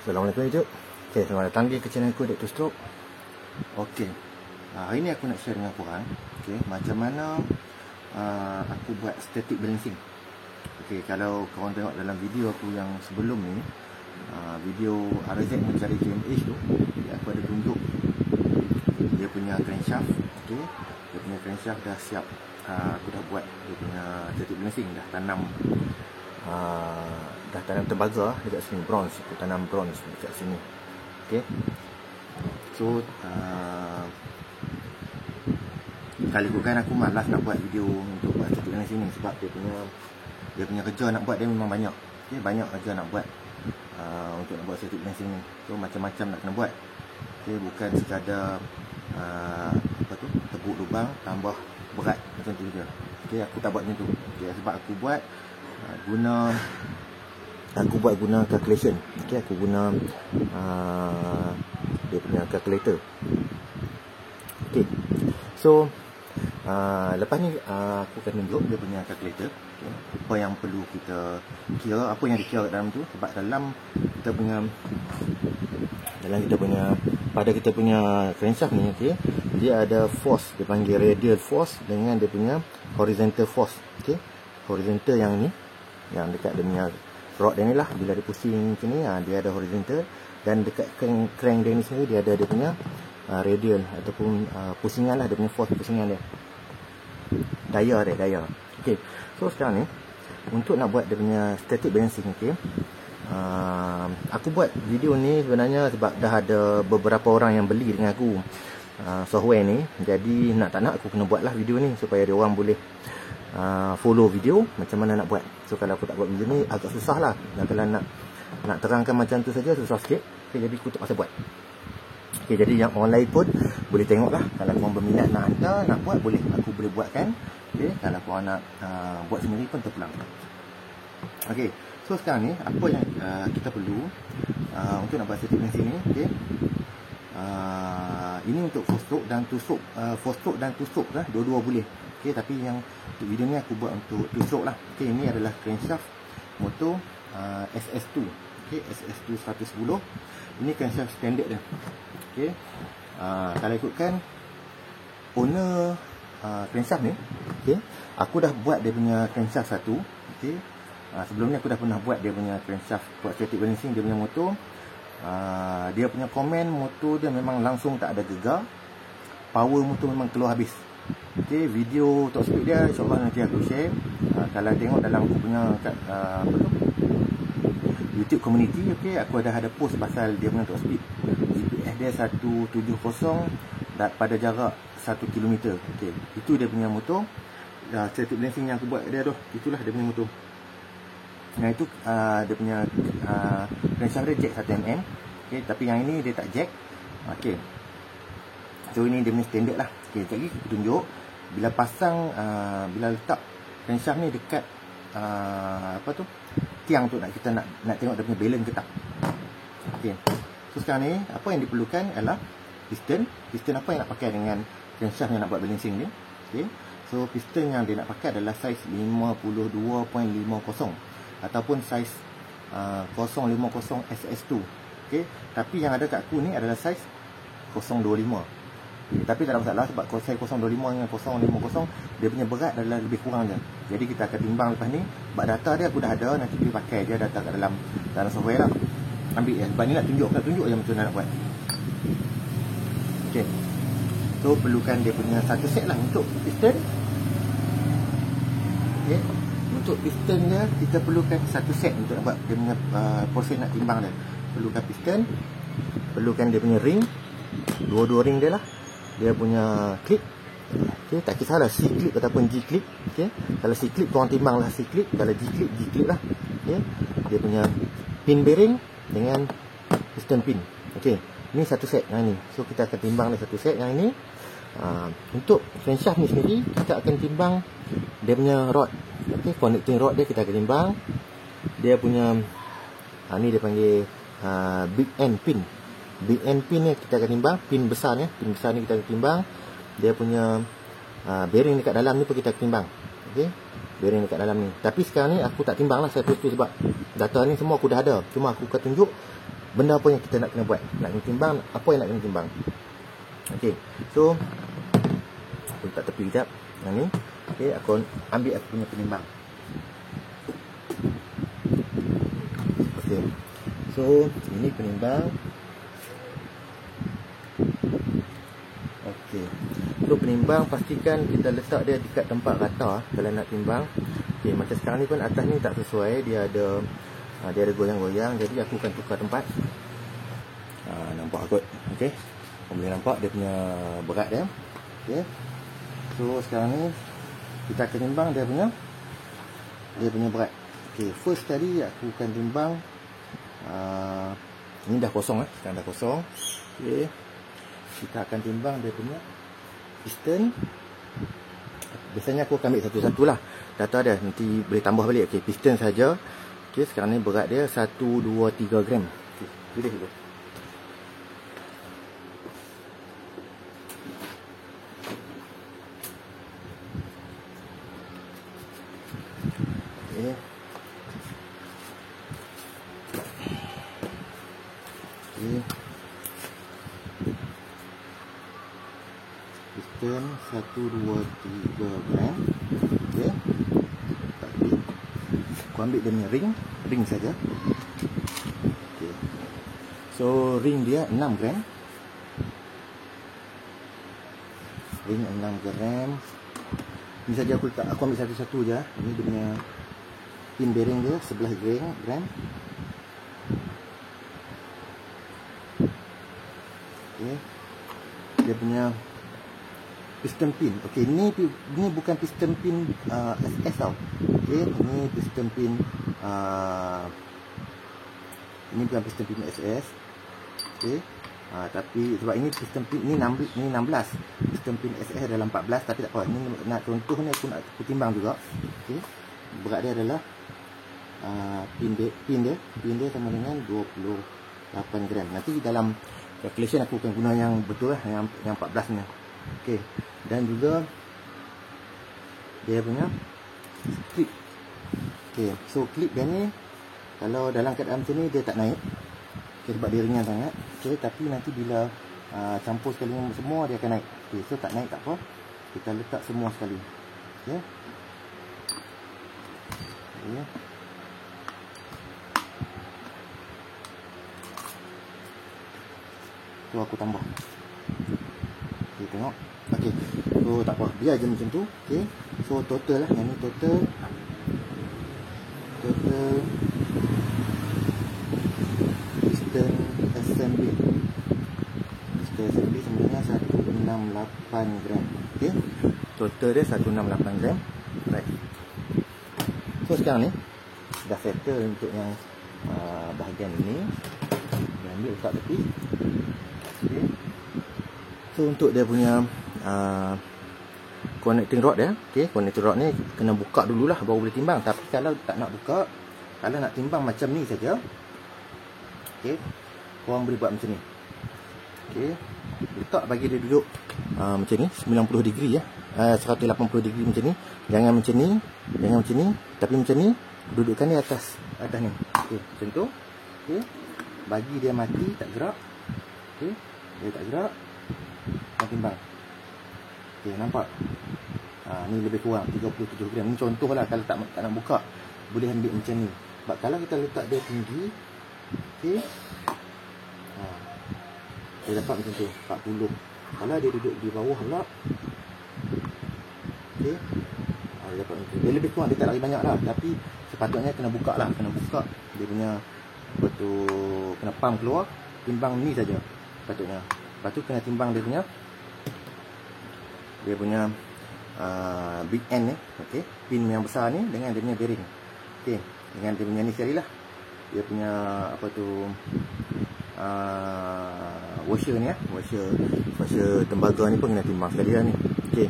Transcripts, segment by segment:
Assalamualaikum YouTube. Okay, selamat datang di channel aku, Dr. Stroke. Okay, hari ni aku nak share dengan korang macam mana aku buat static balancing. Okay, kalau korang tengok dalam video aku yang sebelum ni, video RZ mencari KMH tu, aku ada tunjuk dia punya crankshaft. Okay, dia punya crankshaft dah siap. Aku dah buat dia punya static balancing, dah tanam tembaga dekat sini, bronze. Aku tanam bronze dekat sini. Okay, so kali ikutkan aku malas nak buat video untuk buat static balancing ni, sebab dia punya kerja nak buat dia memang banyak. Okay, banyak kerja nak buat untuk nak buat static balancing ni. So macam-macam nak kena buat. Okay, bukan sekadar tebuk lubang tambah berat macam tu je. Okay, aku tak buat macam tu. Okay, sebab aku buat guna calculation. Okay, aku guna dia punya calculator. Okay, so lepas ni aku akan tunjuk dia punya calculator. Okay, apa yang perlu kita kira, apa yang dikira kat dalam tu. Sebab pada kita punya crankshaft ni, okay, dia ada force, dia panggil radial force dengan dia punya horizontal force. Okay, horizontal yang ni, yang dekat dia punya rod dia ni lah, bila dia pusing macam ni, dia ada horizontal. Dan dekat crank dia ni sendiri, dia ada dia punya radial ataupun pusingan lah, dia punya force pusingan dia, daya. Okay, so sekarang ni untuk nak buat dia punya static balancing, okay, aku buat video ni sebenarnya sebab dah ada beberapa orang yang beli dengan aku software ni. Jadi nak tak nak aku kena buat lah video ni supaya dia orang boleh follow video macam mana nak buat. So kalau aku tak buat video ni agak susah lah. Dan kalau nak terangkan macam tu saja susah sikit. Okay, jadi aku tak pasal buat. Okay, jadi yang online pun boleh tengok lah. Kalau korang berminat nak hantar, nak buat, boleh. Aku boleh buatkan. Okay, kalau korang nak buat sendiri pun terpulang. Okay, so sekarang ni apa yang kita perlu untuk nak buat static balancing ni. Okay, ini untuk four stroke dan two stroke. Four stroke dan two stroke lah, dua-dua boleh. Okay, tapi yang untuk video ni aku buat untuk two stroke lah. Okay, ini adalah crankshaft motor SS2. Okay, SS2 110. Ini crankshaft standard dia. Okay, kalau ikutkan owner crankshaft ni, okay, aku dah buat dia punya crankshaft satu. Okay, sebelum ni aku dah pernah buat dia punya crankshaft buat static balancing dia punya motor. Dia punya komen motor dia memang langsung tak ada gegar, power motor memang keluar habis. Okay, video top speed dia insyaAllah nanti aku share. Kalau tengok dalam aku punya YouTube community, okay, aku dah ada post pasal dia punya top speed. GPS dia 170 dan pada jarak 1 km. Okay, itu dia punya motor. Static balancing yang aku buat dia tu, itulah dia punya motor. Yang itu dia punya crankshaft dia jack 1mm. Okay, tapi yang ini dia tak jack. Okay, so ini dia punya standard lah. Okay, sekejap lagi aku tunjuk bila pasang, bila letak crankshaft ni dekat tiang tu, kita nak tengok dia punya balance ke tak. Okay, so sekarang ni apa yang diperlukan ialah piston apa yang nak pakai dengan crankshaft yang nak buat balancing ni. Okay, so piston yang dia nak pakai adalah saiz 52.50 ataupun saiz 050 SS2. Okay, tapi yang ada kat aku ni adalah saiz 025. Okay, tapi tak ada masalah sebab saiz 025 dengan 050 dia punya berat adalah lebih kurang je. Jadi kita akan timbang lepas ni. Sebab data dia aku dah ada, nanti boleh pakai je data kat dalam software lah. Ambil je. Sebab ni nak tunjuk je macam mana nak buat. Okay, so perlukan dia punya satu set lah untuk piston. Okay, untuk piston dia kita perlukan satu set untuk nak buat dia punya proses nak timbang dia. Perlukan piston, perlukan dia punya ring, dua-dua ring dia lah. Dia punya clip. Okay, tak kisahlah C clip ataupun G clip. Okay, kalau C clip korang timbang lah C clip, kalau G clip lah. Okay, dia punya pin bearing dengan piston pin. Okay, ini satu set yang ni. So kita akan timbang dia satu set yang ini. Untuk crankshaft ni sendiri kita akan timbang dia punya rod. Okay, connecting rod dia kita akan timbang. Dia punya ni dia panggil big end pin. Big end pin ni kita akan timbang. Pin besar ni kita akan timbang. Dia punya bearing dekat dalam ni pun kita akan timbang. Okay, bearing dekat dalam ni. Tapi sekarang ni aku tak timbang lah, saya tu sebab data ni semua aku dah ada. Cuma aku akan tunjuk benda apa yang kita nak kena buat. Nak kena timbang, apa yang nak kena timbang. Okey. So aku letak tepi sekejap. Yang ni. Okey, aku ambil aku punya penimbang. Okey. So, ini penimbang. Okey. So, penimbang pastikan kita letak dia dekat tempat rata kalau nak timbang. Okey, macam sekarang ni pun atas ni tak sesuai, dia ada goyang-goyang, jadi aku akan tukar tempat. Nampak kot. Okey. Kau boleh nampak dia punya berat dia. Okey. So, sekarang ni kita akan timbang dia punya berat. Okey, first tadi aku akan timbang ini dah kosong sekarang dah kosong. Okey. Kita akan timbang dia punya piston. Biasanya aku akan ambil satu-satu lah. Data dia nanti boleh tambah balik. Okey, piston saja. Okey, sekarang ni berat dia 1, 2, 3 gram. Okey, pilih dulu. Okey. Okey. Piston 1, 2, 3 gram. Okey. Aku ambil dia punya ring saja. Okey. So ring dia 6 gram. Ring 6 gram. Ini saja aku ambil satu-satu je. Ini dia punya pin bearing dia 11 gram. Okey. Dia punya piston pin. Okey, ini bukan piston pin SS tau. Okey, ini piston pin ini bukan piston pin SS. Okey. Tapi sebab ini piston pin ini 16. Piston pin SS adalah 14, tapi tak apa. Ini nak contoh ni aku timbang juga. Okey. Berat dia adalah pin dia sama dengan 28 gram. Nanti dalam calculation aku akan guna yang betul lah, yang 14 ni. Okey. Dan juga dia punya clip. Okey, so clip dia ni kalau dalam keadaan macam ni dia tak naik. Okey, sebab dia ringan sangat. Okey, tapi nanti bila campur sekali semua dia akan naik. Okey, so tak naik tak apa. Kita letak semua sekali. Okey. Okey. So aku tambah. Okey, tengok. Okey. So tak apa, biar je macam tu. Okey. So total lah, yang ni total piston assembly. Piston assembly sebenarnya 168 gram. Okey. Total dia 168 gram. Right. So sekarang ni dah settle untuk yang bahagian ini. Dia ambil letak tepi. Okey. So untuk dia punya connecting rod dia, okey, connecting rod ni kena buka dululah baru boleh timbang. Tapi kalau tak nak buka, kalau nak timbang macam ni saja, okey, korang boleh buat macam ni. Okey, letak bagi dia duduk macam ni, 90 degree 180 degree macam ni. Jangan macam ni, tapi macam ni, dudukkan dia atas ni. Okey, macam tu. Okey, bagi dia mati, tak gerak. Okey, dia tak gerak. Kau timbang. Okey, nampak? Ni lebih kurang 37 gram. Ni contoh lah, kalau tak nak buka, boleh ambil macam ni. Sebab kalau kita letak dia tinggi, okey, dia dapat macam tu, 40. Kalau dia duduk di bawah pula, okey, dia dapat macam tu. Dia lebih kurang, dia tak lagi banyak lah. Tapi sepatutnya kena buka lah. Kena buka dia punya apa tu, kena pump keluar. Timbang ni saja sepatutnya. Lepas tu kena timbang dia punya big end ni, okey, pin yang besar ni dengan dia punya bearing. Okey, dengan dia punya ni sekali lah. Dia punya apa tu washer ni washer tembaga ni pun kena timbang sekali lah ni. Okey.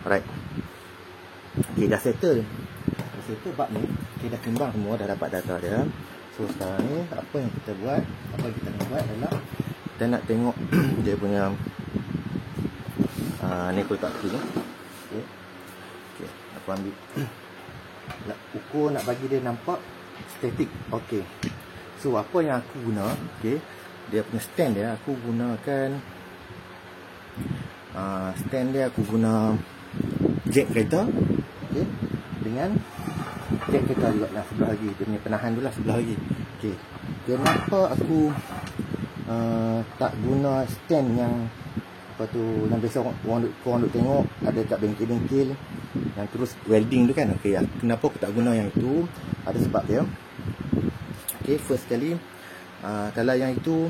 Alright. Okey, dah settle bab ni. Okey, dah timbang semua, dah dapat data dia. So sekarang ni apa yang kita buat nak buat adalah kita nak tengok dia punya ni aku letak sini. Okey. Okey, aku ambil nak ukur, nak bagi dia nampak statik. Okey. So apa yang aku guna, okey, dia punya stand dia aku gunakan stand dia aku guna jack kereta, okey, dengan jack kereta juga lah sebelah lagi, dia punya penahan tu lah sebelah lagi. Okey, kenapa aku tak guna stand yang apa tu, yang biasa korang duk tengok ada kat bengkel-bengkel yang terus welding tu kan. Okey, kenapa aku tak guna yang itu? Ada sebab dia. Okey, first kali, kalau yang itu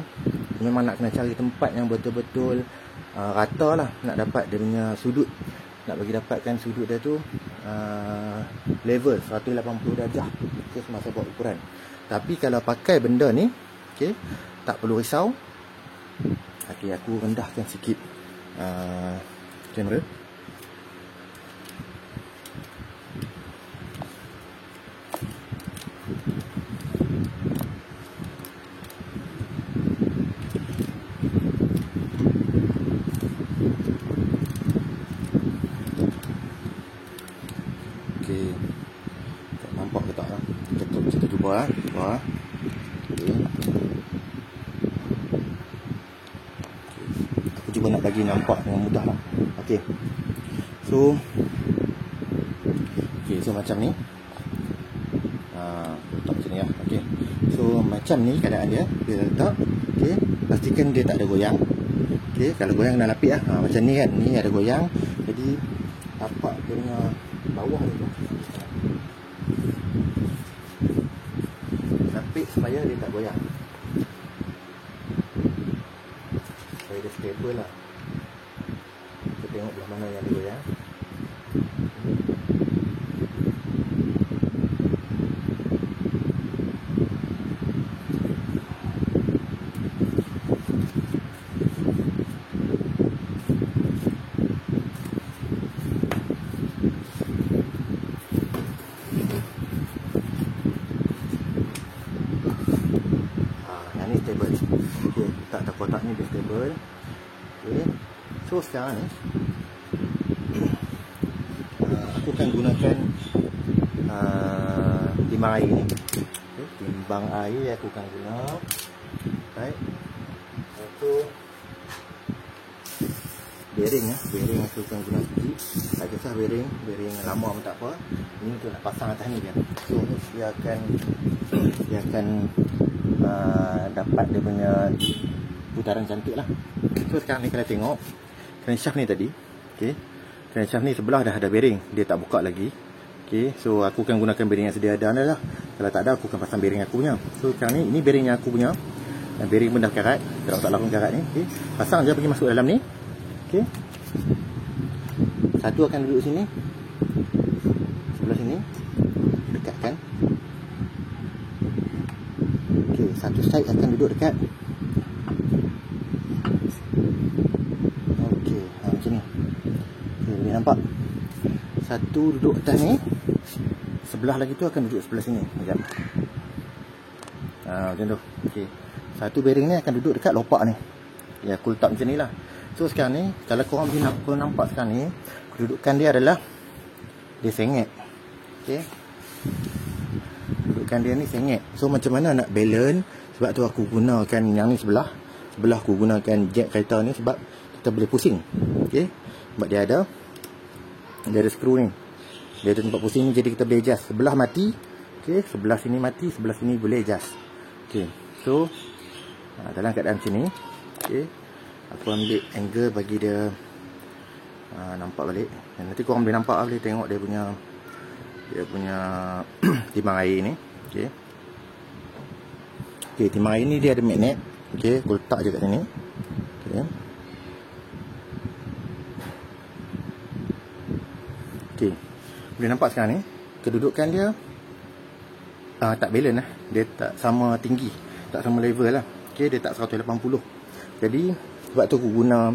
memang nak kena cari tempat yang betul-betul rata lah, nak dapat dia punya sudut, nak bagi dapatkan sudut dia tu level 180 darjah. Okey, semasa buat ukuran. Tapi kalau pakai benda ni, okey, tak perlu risau. Okey, aku rendahkan sikit kamera. Okey, tak nampak ke tak lah? Kita cuba cuba. Okey. Aku cuba nak bagi nampak dengan mudah lah. Okey. So macam ni. Letak macam ni lah. Okey. So macam ni keadaan dia. Bila letak, okey, pastikan dia tak ada goyang. Okey, kalau goyang kena lapik lah. Macam ni kan. Ni ada goyang. Jadi tapak dia punya bawah ni tu lapik supaya dia tak goyang, supaya dia stable lah. Kita tengok belah mana yang ada goyang. Yang ni stable. Okey, tak kotak ni dia stable. Okey, so sekarang ni aku akan gunakan timbang air ni. Okay, timbang air aku akan guna. Right. Satu bearing bearing aku akan guna sikit. Tak kisah bearing lama pun tak apa. Ini untuk nak pasang atas ni kan. So dia akan dapat dia punya putaran cantik lah. So sekarang ni kalau tengok crankshaft ni tadi, okey, crankshaft ni sebelah dah ada bearing, dia tak buka lagi. Okey, so aku akan gunakan bearing yang sedia ada lah. Kalau tak ada, aku akan pasang bearing aku punya. So sekarang ni, ini bearing yang aku punya. Bearing pun dah karat, kalau tak langsung karat ni. Okey, pasang je pergi masuk dalam ni. Okey, satu akan duduk sini, sebelah sini, dekatkan. Okey, satu side akan duduk dekat. Okey, macam ni. Okey, boleh nampak. Satu duduk atas ni, sebelah lagi tu akan duduk sebelah sini. Sekejap. Macam tu. Okey, satu bearing ni akan duduk dekat lopak ni. Ya, aku letak macam ni lah. So sekarang ni, kalau korang boleh nampak sekarang ni, kedudukan dia adalah dia sengit. Okey, kedudukan dia ni sengit. So macam mana nak balance? Sebab tu aku gunakan yang ni sebelah aku gunakan jack kereta ni, sebab kita boleh pusing. Okey, sebab dia ada skru ni, dia ada tempat pusing ni, jadi kita boleh adjust. Sebelah mati, okey, sebelah sini mati, sebelah sini boleh adjust. Okey, so dalam keadaan macam ni, okey, aku ambil angle bagi dia nampak balik. Dan nanti korang boleh nampak, boleh tengok dia punya timbang air ni. Okey, timbang air ni dia ada magnet. Okey, aku letak je kat sini. Okey, okey, boleh nampak sekarang ni kedudukan dia tak balance lah. Dia tak sama tinggi, tak sama level lah. Okey, dia tak 180. Jadi sebab tu aku guna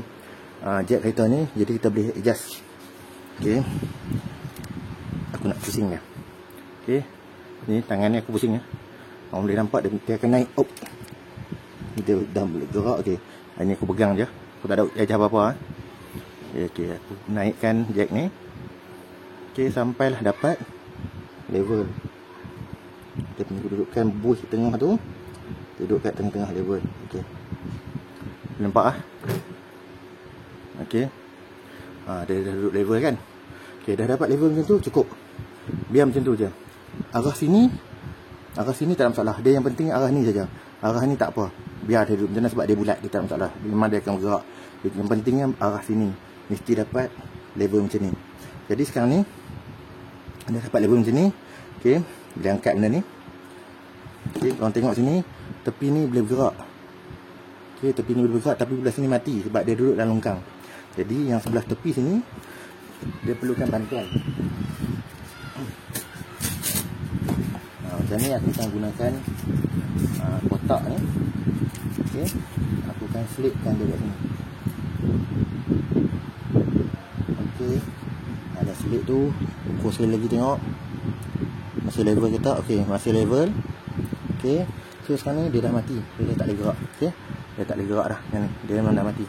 jack kereta ni, jadi kita boleh adjust. Okey, aku nak pusing dia. Okey, ni tangan ni aku pusing ya. Korang boleh nampak dia akan naik. Oh, dia dah boleh gerak. Okey, ini aku pegang je, aku tak ada adjust apa-apa. Okey, aku naikkan jack ni. Okey, sampailah dapat level. Kita punya kedudukan buih tengah tu. duduk kat tengah-tengah level. Okey, nampak ah? Okey, dia dah duduk level kan. Okey, dah dapat level macam tu cukup. Biar macam tu je. Arah sini tak ada masalah. Dia yang penting arah ni saja. Arah ni tak apa. Biar dia duduk macam mana sebab dia bulat, dia tak ada masalah. Memang dia akan bergerak. Yang pentingnya arah sini mesti dapat level macam ni. Jadi sekarang ni dah dapat level macam ni. Okey, boleh angkat benda ni. Okey, korang tengok sini, tepi ni boleh bergerak. Okey, tepi ni boleh bergerak tapi belah sini mati sebab dia duduk dalam longkang. Jadi yang sebelah tepi sini dia perlukan bantuan. Macam ni aku akan gunakan kotak ni. Okey, aku akan selipkan dia kat sini. Okey, dah selip tu. Ukur sekali lagi tengok masih level ke tak. Okey, masih level. Okey, so sekarang ni dia dah mati. Dia dah tak boleh gerak. Okey, dia tak boleh gerak dah. Yang ni dia memang dah mati.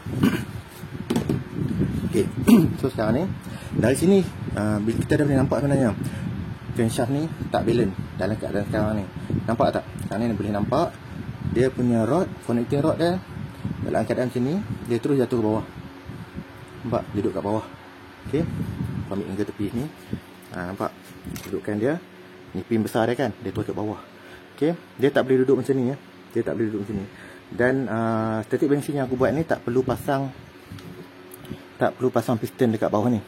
Okey, so sekarang ni dari sini bila kita dah boleh nampak sebenarnya crankshaft ni tak balance dalam keadaan sekarang ni. Nampak tak? Sekarang ni boleh nampak dia punya rod, connecting rod dia dalam keadaan macam ni, dia terus jatuh ke bawah. Nampak? Duduk kat bawah. Okey, ambil ke tepi ni. Nampak? Dudukkan dia. Ni pin besar dia kan, dia terus ke bawah. Okey, dia tak boleh duduk macam ni ya. Dia tak boleh duduk macam ni. Dan static balancing yang aku buat ni tak perlu pasang piston dekat bawah ni.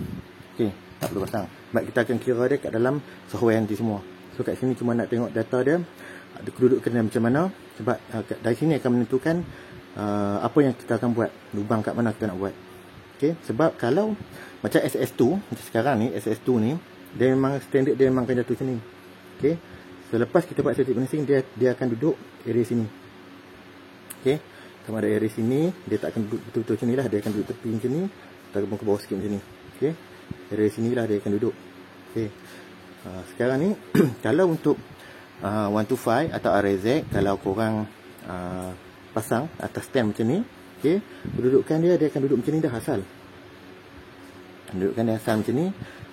Okey, tak perlu pasang. Sebab kita akan kira dia kat dalam software nanti semua. So kat sini cuma nak tengok data dia, ada kedudukan dia macam mana. Sebab dari sini akan menentukan apa yang kita akan buat, lubang kat mana kita nak buat. Okey, sebab kalau macam SS2 macam sekarang ni, SS2 ni dia memang standard, dia memang akan jatuh sini. Okey, selepas kita buat static balancing, dia akan duduk area sini. Okey, sama ada area sini, dia tak akan duduk betul-betul sini lah, dia akan duduk tepi macam ni ataupun ke bawah sikit macam ni. Okey, area sini lah dia akan duduk. Okey, sekarang ni kalau untuk 125 atau RZ, kalau korang pasang atas stand macam ni, okey, kedudukan dia akan duduk macam ni dah asal. Kedudukan dia asal macam ni.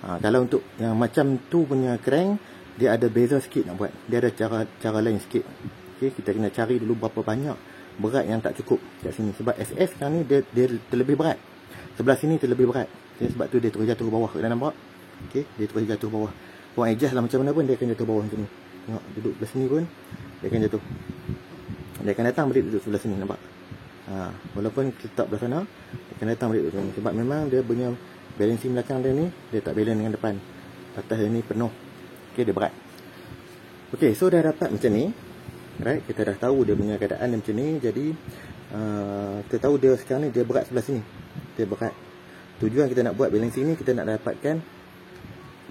Kalau untuk yang macam tu punya crank, dia ada beza sikit nak buat. Dia ada cara lain sikit. Okey, kita kena cari dulu berapa banyak berat yang tak cukup kat sini. Sebab SS sekarang ni dia terlebih berat. Sebelah sini terlebih berat. Okay, sebab tu dia terus jatuh ke bawah. Kena nampak? Okey, dia terus jatuh ke bawah. Korang adjust lah macam mana pun dia akan jatuh bawah macam ni. Tengok, duduk belah sini pun dia akan jatuh. Dia akan datang balik duduk sebelah sini, nampak? Walaupun letak belah sana, dia akan datang balik duduk sini. Sebab memang dia punya balancing belakang dia ni, dia tak balance dengan depan. Atas dia ni penuh. Okey, dia berat. Okey, so dah dapat macam ni. Right, kita dah tahu dia punya keadaan dia macam ni. Jadi kita tahu dia sekarang ni dia berat sebelah sini. Dia berat. Tujuan kita nak buat balancing ni, kita nak dapatkan,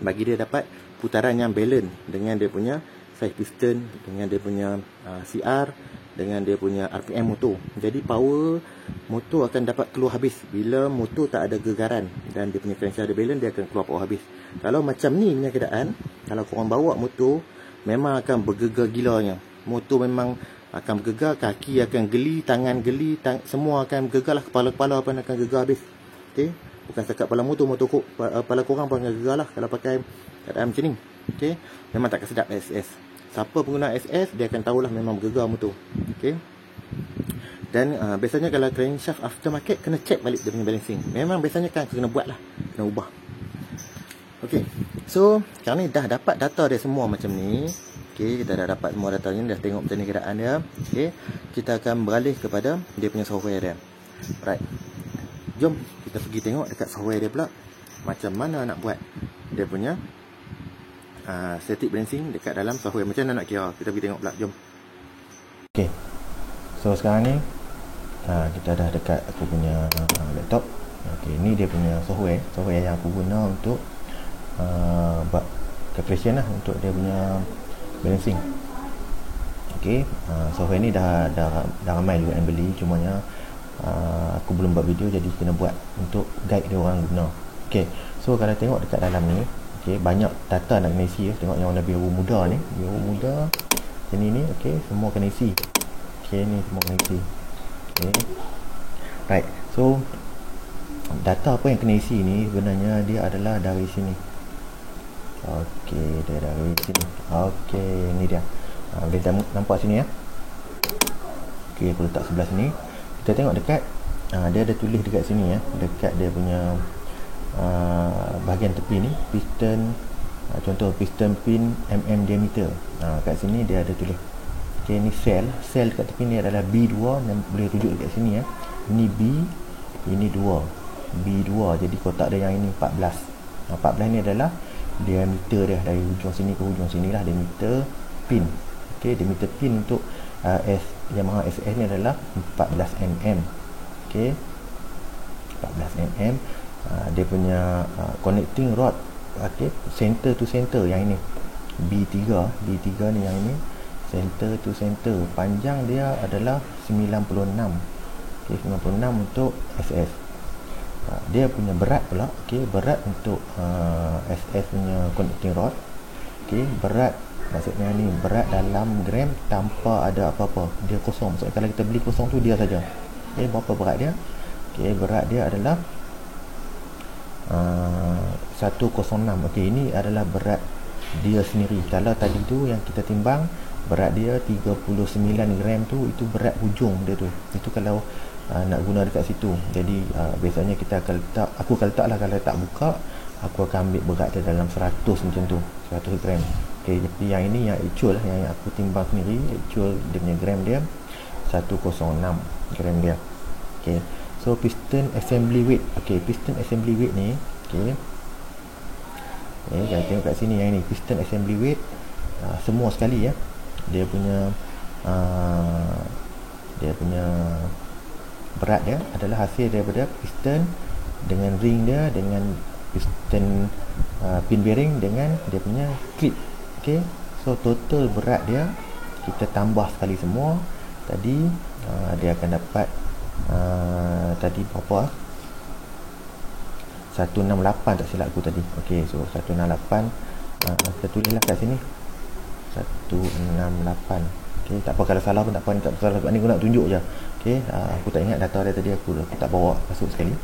bagi dia dapat putaran yang balance dengan dia punya size piston, dengan dia punya CR, dengan dia punya RPM motor. Jadi power motor akan dapat keluar habis bila motor tak ada gegaran dan dia punya crankshaft ada balance, dia akan keluar power habis. Kalau macam ni punya keadaan, kalau korang bawa motor, memang akan bergegar gilanya. Motor memang akan bergegar, kaki akan geli, tangan geli, semua akan bergegar lah, kepala-kepala pun akan gegar habis. Okey, bukan setakat kepala motor kepala korang pun akan gegar lah kalau pakai keadaan macam ni. Okey, memang tak sedap SS. Siapa pengguna SS, dia akan tahulah memang bergegar motor. Okey, dan biasanya kalau crankshaft aftermarket, kena check balik dia punya balancing. Memang biasanya kan kena buat lah, kena ubah. Okey, so sekarang ni dah dapat data dia semua macam ni. Okey, kita dah dapat semua data ni, dah tengok macam ni keadaan dia. Okey, kita akan beralih kepada dia punya software dia. Right, jom kita pergi tengok dekat software dia pula, macam mana nak buat dia punya static balancing dekat dalam software. Macam mana nak kira, kita pergi tengok pula, jom. Okey, so sekarang ni kita dah dekat aku punya laptop. Okey, ni dia punya software yang aku guna untuk buat calculation lah, untuk dia punya balancing. Okey, software ni dah ramai juga yang beli, cumanya aku belum buat video, jadi kena buat untuk guide dia orang guna. Okey, so kalau tengok dekat dalam ni, okey, banyak data nak kena isi. Tengok yang warna biru muda ni, biru muda sini ni. Okey, semua kena isi. Okey, ni semua kena isi. Okey, right, so data apa yang kena isi ni sebenarnya dia adalah dari sini. Okey, dia dari sini. Okey, ni dia. Boleh nampak sini ya. Okey, aku letak sebelah sini. Kita tengok dekat, dia ada tulis dekat sini ya, dekat dia punya bahagian tepi ni, piston, contoh piston pin mm diameter. Kat sini dia ada tulis. Okey, ni sel dekat tepi ni adalah B2, dan boleh rujuk dekat sini ya. Ini B, ini 2, B2. Jadi kotak dia yang ini 14. 14 ni adalah diameter dia, dari hujung sini ke hujung sini lah, diameter pin. Okey, diameter pin untuk Yamaha SS ni adalah 14 mm. Okey, 14 mm. Dia punya connecting rod, okey, center to center yang ini B3 ni, yang ini center to center, panjang dia adalah 96. Okey, 96 untuk SS. Dia punya berat pula, okey, berat untuk SS punya connecting rod. Okey, berat maksudnya ni berat dalam gram tanpa ada apa-apa, dia kosong. Maksudnya kalau kita beli kosong tu dia saja. Okey, berapa berat dia? Okey, berat dia adalah 106. Okey, ini adalah berat dia sendiri. Kalau tadi tu yang kita timbang berat dia 39 gram tu, itu berat hujung dia tu. Itu kalau nak guna dekat situ. Jadi biasanya kita akan letak, aku akan letak lah, kalau tak buka aku akan ambil berat dia dalam 100 macam tu, 100 gram. Okey, tapi yang ini yang actual lah, yang aku timbang sendiri, actual dia punya gram dia 106 gram dia. Okey, so piston assembly weight. Okey, piston assembly weight ni, okey, kita tengok kat sini yang ini, piston assembly weight, semua sekali ya. Dia punya berat dia adalah hasil daripada piston dengan ring dia, dengan piston pin bearing, dengan dia punya clip. Okey, so total berat dia kita tambah sekali semua tadi, dia akan dapat tadi berapa? 168 tak silap aku tadi. Okey, so 168, kita tulislah kat sini 168. Okey, tak apa, kalau salah pun tak apa, ni tak salah sebab ni aku nak tunjuk je. Okey, aku tak ingat data dia tadi, aku tak bawa masuk sekali.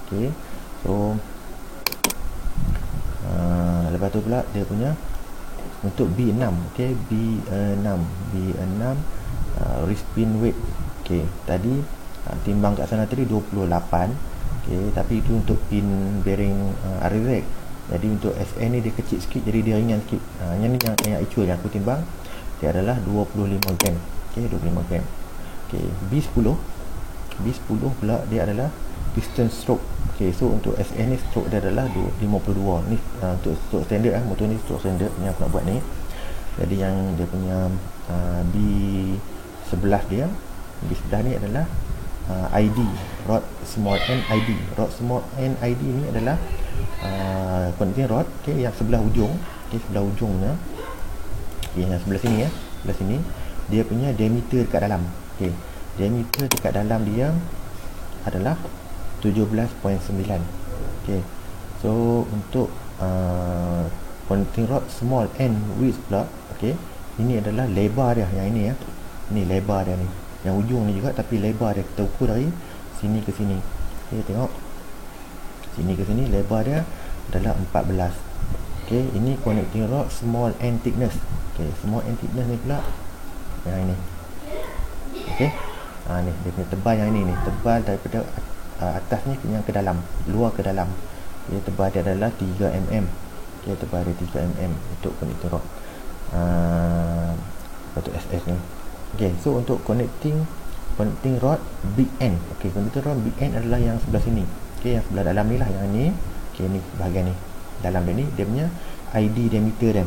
Okey, so lepas tu pula dia punya untuk B6. Okey, B6 wrist pin weight. Okey, tadi timbang kat sana tadi 28. Okey, tapi itu untuk pin bearing RZ. Jadi untuk SN ni dia kecil sikit, jadi dia ringan sikit. Yang ni yang actual yang aku timbang, dia adalah 25 gram. Okey, 25 gram. Okey, B10 pula dia adalah piston stroke. Okey, so untuk SN ni stroke dia adalah 52. Ni untuk stroke standard motor ni stroke standard yang aku nak buat ni. Jadi yang dia punya B11 dia, B11 ni adalah ID, rod small end ID. Rod small end ID ni adalah connecting rod, okey, yang sebelah ujung, okey, sebelah ujungnya, okey, yang sebelah sini ya, sebelah sini dia punya diameter dekat dalam. Okey, diameter dekat dalam dia adalah 17.9. Okey, so untuk connecting rod small end width pula, okey, ini adalah lebar dia, yang ini ya, ini lebar dia ni, yang ujung ni juga, tapi lebar dia kita ukur dari sini ke sini. Okey, tengok sini ke sini, lebar dia adalah 14. Okey, ini connecting rod small end thickness. Okey, small end thickness ni pula yang ini. Okey, ni dia punya tebal yang ini ni, tebal daripada atas ni yang ke dalam, luar ke dalam. Okey, tebal dia adalah 3 mm. Okey, tebal dia 3 mm untuk connecting rod untuk SS ni. Okey, so untuk connecting rod big end. Okey, connecting rod big end adalah yang sebelah sini. Okey, yang sebelah dalam ni lah, yang ni. Okey, ni bahagian ni dalam dia ni, dia punya ID diameter dia.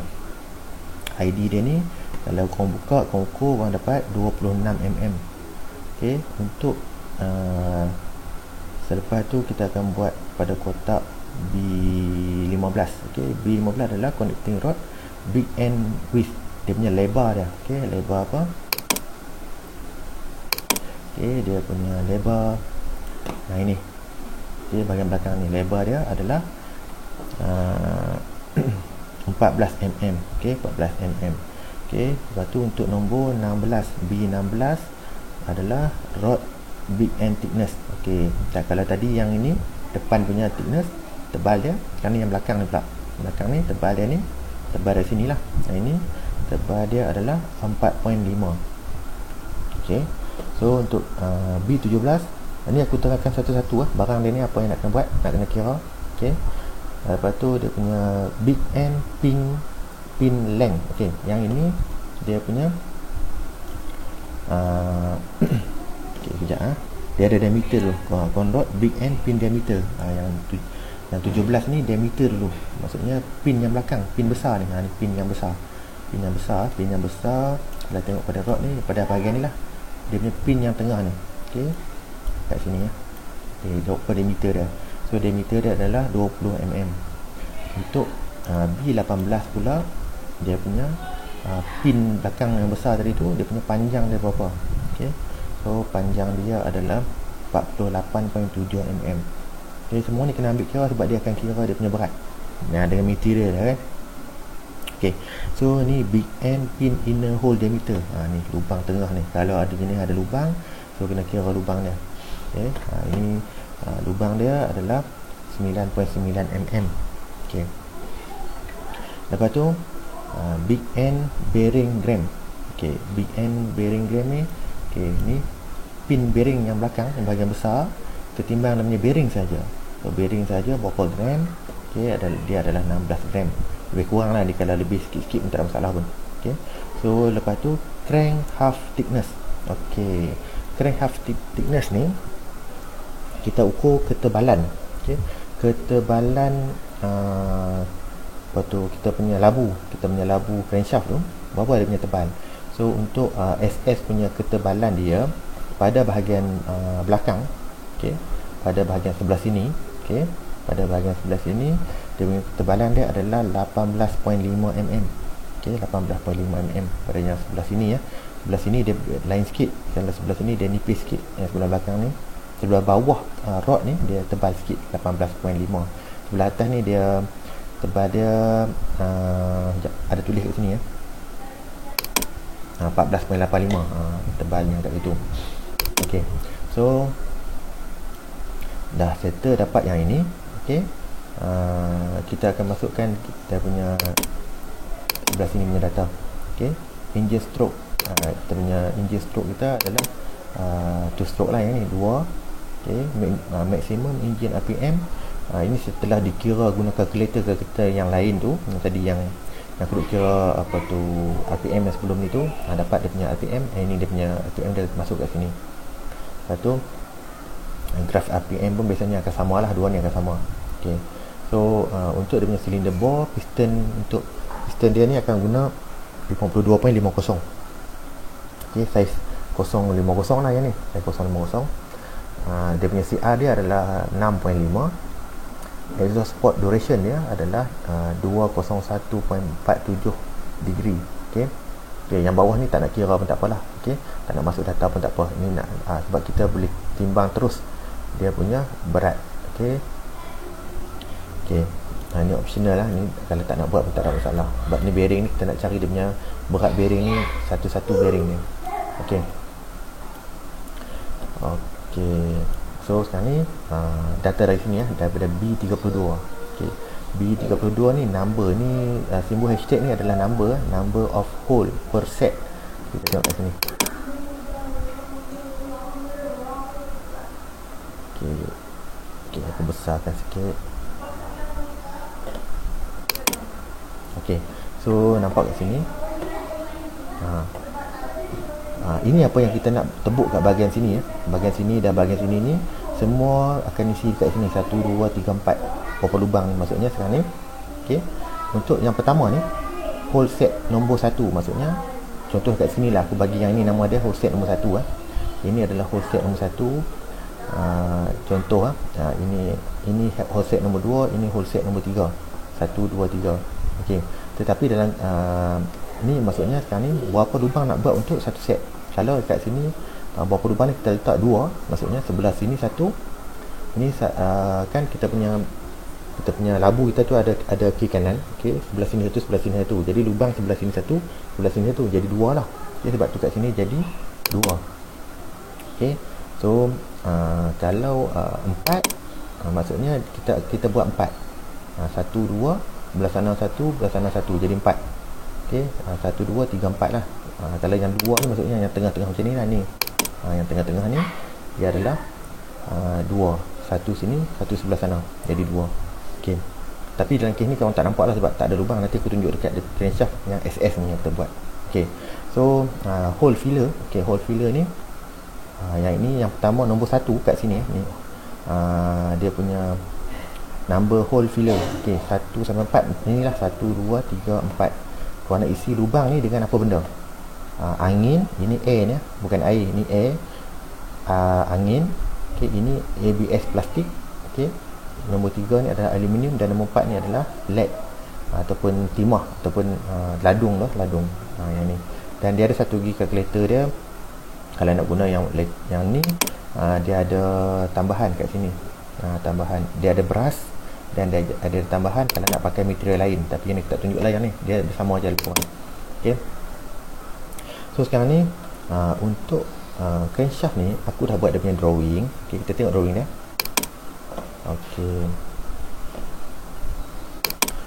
ID dia ni kalau korang buka, korang ukur, korang dapat 26 mm. Okey, untuk selepas tu kita akan buat pada kotak B15. Okey, B15 adalah connecting rod big end width, dia punya lebar dia. Okey, lebar apa? Okey, dia punya lebar, nah ini, okey, bahagian belakang ni, lebar dia adalah 14 mm. Okey, 14 mm. Okey, lepas tu untuk nombor 16, B16 adalah rod big end thickness. Okey, kalau tadi yang ini depan punya thickness, tebal dia, sekarang ni yang belakang ni pula, belakang ni tebal dia ni, tebal dari sini lah. Yang ini tebal dia adalah 4.5. Okey, So untuk B17 ni aku terangkan satu-satu barang dia ni apa yang nak kena buat, nak kena kira. Okey. Lepas tu dia punya big end pin length. Okey, yang ini dia punya okey, kejap dia ada diameter dulu. Convert big end pin diameter. Yang 17 ni diameter dulu. Maksudnya pin yang belakang, pin besar ni. Ni pin yang besar. Pin yang besar. Kalau tengok pada rod ni, pada bahagian ni lah. Dia punya pin yang tengah ni. Okey. Kat sini ya. Okey, per diameter dia. So diameter dia adalah 20 mm. Untuk B18 pula, dia punya pin belakang yang besar tadi tu, dia punya panjang dia berapa? Okey. So panjang dia adalah 48.7 mm. Jadi semua ni kena ambil kira sebab dia akan kira dia punya berat. Nah, dengan material dia kan. Okey. So ni big end pin inner hole diameter. Ni lubang tengah ni. Kalau ada jenis ada lubang, so kena kira lubang dia. Okey. Ini lubang dia adalah 9.9 mm. Okey. Lepas tu big end bearing gram. Okey, big end bearing gram ni, okey, ni pin bearing yang belakang, yang bahagian besar, ketimbang namanya bearing saja. So bearing saja berapa gram? Okey, dia adalah 16 gram. Lebih kurang lah, kalau lebih sikit-sikit pun tak ada masalah pun. Okey. So lepas tu crank half thickness. Okey, crank half thickness ni kita ukur ketebalan. Okey, ketebalan lepas tu kita punya labu crankshaft tu berapa dia punya tebal. So untuk SS punya ketebalan dia pada bahagian belakang, okey, pada bahagian sebelah sini, okey, pada bahagian sebelah sini dia punya ketebalan dia adalah 18.5 mm. Okey, 18.5 mm pada yang sebelah sini ya. Sebelah sini dia lain sikit, kalau sebelah sini dia nipis sikit. Yang sebelah belakang ni, sebelah bawah rod ni dia tebal sikit, 18.5. Sebelah atas ni dia tebal dia ada tulis kat sini ya, 14.85 tebalnya kat situ. Okey, so dah settle dapat yang ini. Okey, kita akan masukkan kita punya sebelah sini punya data. Okey, engine stroke, kita punya engine stroke kita adalah 2 stroke lah yang ni, 2. Okey, maximum engine RPM. Ini setelah dikira guna kalkulator kita yang lain tu, yang tadi yang aku duk kira apa tu RPM yang sebelum ni tu, dapat dia punya RPM. Ini dia punya RPM dia masuk kat sini. Lepas tu graf RPM pun biasanya akan sama lah, dua ni akan sama. Okey, so untuk dia punya cylinder bore, untuk piston dia ni akan guna 52.50. Okey, saiz 050 lah yang ni, saiz 050. Dia punya CR dia adalah 6.5. Exhaust port duration dia adalah 201.47 degree. Okey. Okey, yang bawah ni tak nak kira pun tak apalah. Okey, tak nak masuk data pun tak apa. Ini nak sebab kita boleh timbang terus dia punya berat. Okey. Okey. Ini optional lah, ni kalau tak nak buat pun tak ada masalah. Sebab ni bearing ni kita nak cari dia punya berat bearing ni, satu-satu bearing ni. Okey. Okey. So sekarang ni data dari sini ya, daripada B32. Okey, B32 ni number ni, simbol hashtag ni adalah number of hole per set. Kita tengok kat sini. Okey, aku besarkan sikit. Okey, so nampak kat sini. Ini apa yang kita nak tebuk kat bahagian sini ya. Bahagian sini dan bahagian sini ni semua akan isi kat sini 1, 2, 3, 4 berapa lubang ni maksudnya sekarang ni. Okey, untuk yang pertama ni hole set nombor 1, maksudnya contoh kat sini lah aku bagi yang ini nama dia hole set nombor 1 Ini adalah hole set nombor 1. Contoh ini hole set nombor 2, ini hole set nombor 3. 1, 2, 3. Okey, tetapi dalam ni maksudnya sekarang ni berapa lubang nak buat untuk satu set. Kalau kat sini berapa lubang ni kita letak 2, maksudnya sebelah sini 1. Ini kan kita punya labu kita tu ada kiri kanan. Okey, sebelah sini 1, sebelah sini 1. Jadi lubang sebelah sini 1, sebelah sini 1, jadi 2 lah. Jadi sebab tu kat sini jadi 2. Okey, so kalau 4 maksudnya kita buat 4. 1, 2, belah sana 1, belah sana 1, jadi 4. Okey, 1, 2, 3, 4 lah. Kalau yang 2 ni maksudnya yang tengah-tengah macam ni lah ni. Yang tengah-tengah ni dia adalah 2, satu sini, satu sebelah sana, jadi 2. Okey. Tapi dalam kes ni korang tak nampak lah sebab tak ada lubang. Nanti aku tunjuk dekat crankshaft yang SS ni yang kita buat. Okey. So hole filler. Okey, hole filler ni yang ini yang pertama nombor 1 kat sini ni. Dia punya number hole filler. Okey, 1 sampai 4. Inilah 1 2 3 4. Kau nak isi lubang ni dengan apa benda? Angin, ini air ni, bukan air, ini air. Angin. Okey, ini ABS plastik. Okey. Nombor 3 ni adalah aluminium dan nombor 4 ni adalah lead ataupun timah ataupun ladung lah, ladung. Yang ni. Dan dia ada satu lagi kalkulator dia. Kalau nak guna yang ni, dia ada tambahan kat sini. Tambahan. Dia ada brass dan dia ada tambahan kalau nak pakai material lain. Tapi yang ni kita tunjuk lah yang ni. Dia sama aja lebih kurang. Okey. So sekarang ni untuk crankshaft ni aku dah buat dia punya drawing. Okey, kita tengok drawing dia. Okey.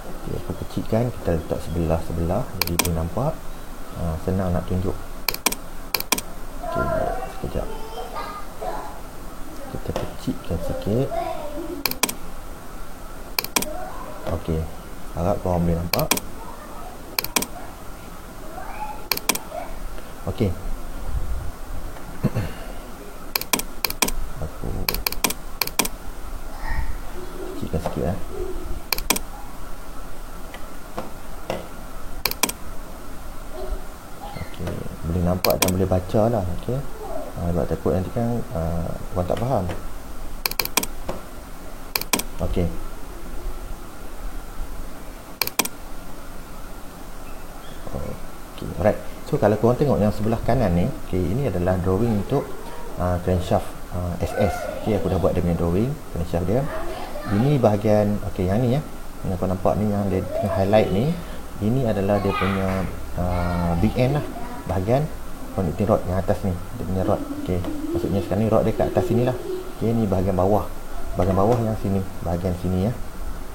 Okay, aku kecilkan, kita letak sebelah-sebelah jadi boleh nampak. Senang nak tunjuk. Okey, sekejap. Kita kecilkan sikit. Okey, harap korang boleh nampak. Okey. Aku kecilkan sikit Okey, boleh nampak dan boleh baca lah. Okey. Sebab takut nanti kan korang tak faham. Okey. Okey, alright. So kalau korang tengok yang sebelah kanan ni, okey, ini adalah drawing untuk crankshaft SS. Okey, aku dah buat dia punya drawing crankshaft dia. Ini bahagian, okey, yang ni ya. Yang kau nampak ni yang dia highlight ni, ini adalah dia punya big end lah, bahagian connecting rod yang atas ni, dia punya rod. Okey, maksudnya sekarang ni rod dia kat atas sini lah. Okey, ni bahagian bawah. Bahagian bawah yang sini, bahagian sini ya.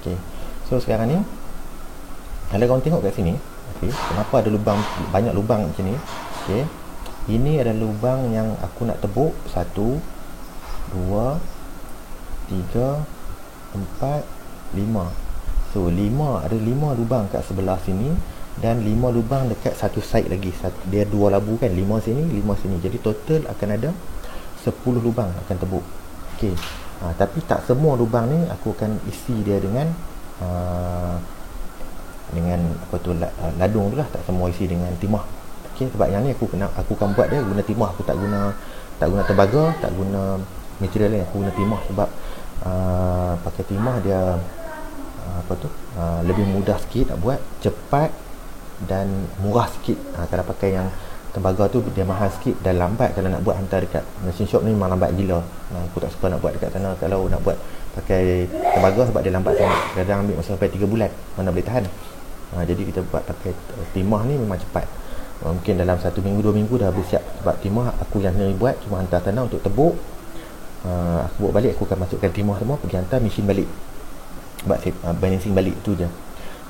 Okey. So sekarang ni kalau korang tengok kat sini, okey, kenapa ada lubang, banyak lubang macam ni? Okey. Ini adalah lubang yang aku nak tebuk. 1 2 3 4 5. So 5, ada 5 lubang kat sebelah sini dan 5 lubang dekat satu side lagi. Dia 2 labu kan, 5 sini 5 sini. Jadi total akan ada 10 lubang akan tebuk. Okey. Tapi tak semua lubang ni aku akan isi dia dengan apa tu, ladung tu lah. Tak semua isi dengan timah. Okey, sebab yang ni aku akan buat dia guna timah. Aku tak guna tembaga, tak guna material lain. Aku guna timah sebab pakai timah dia lebih mudah sikit nak buat, cepat dan murah sikit. Kalau pakai yang tembaga tu dia mahal sikit dan lambat. Kalau nak buat hantar dekat machine shop ni memang lambat gila. Aku tak suka nak buat dekat sana kalau nak buat pakai tembaga sebab dia lambat sangat. Kadang ambil masa sampai 3 bulan mana boleh tahan. Jadi kita buat pakai timah ni memang cepat. Mungkin dalam 1 minggu 2 minggu dah boleh siap. Sebab timah aku yang sendiri buat, cuma hantar tanah untuk tebuk. Aku buat balik, aku akan masukkan timah semua, pergi hantar mesin balik, buat balancing balik, tu je.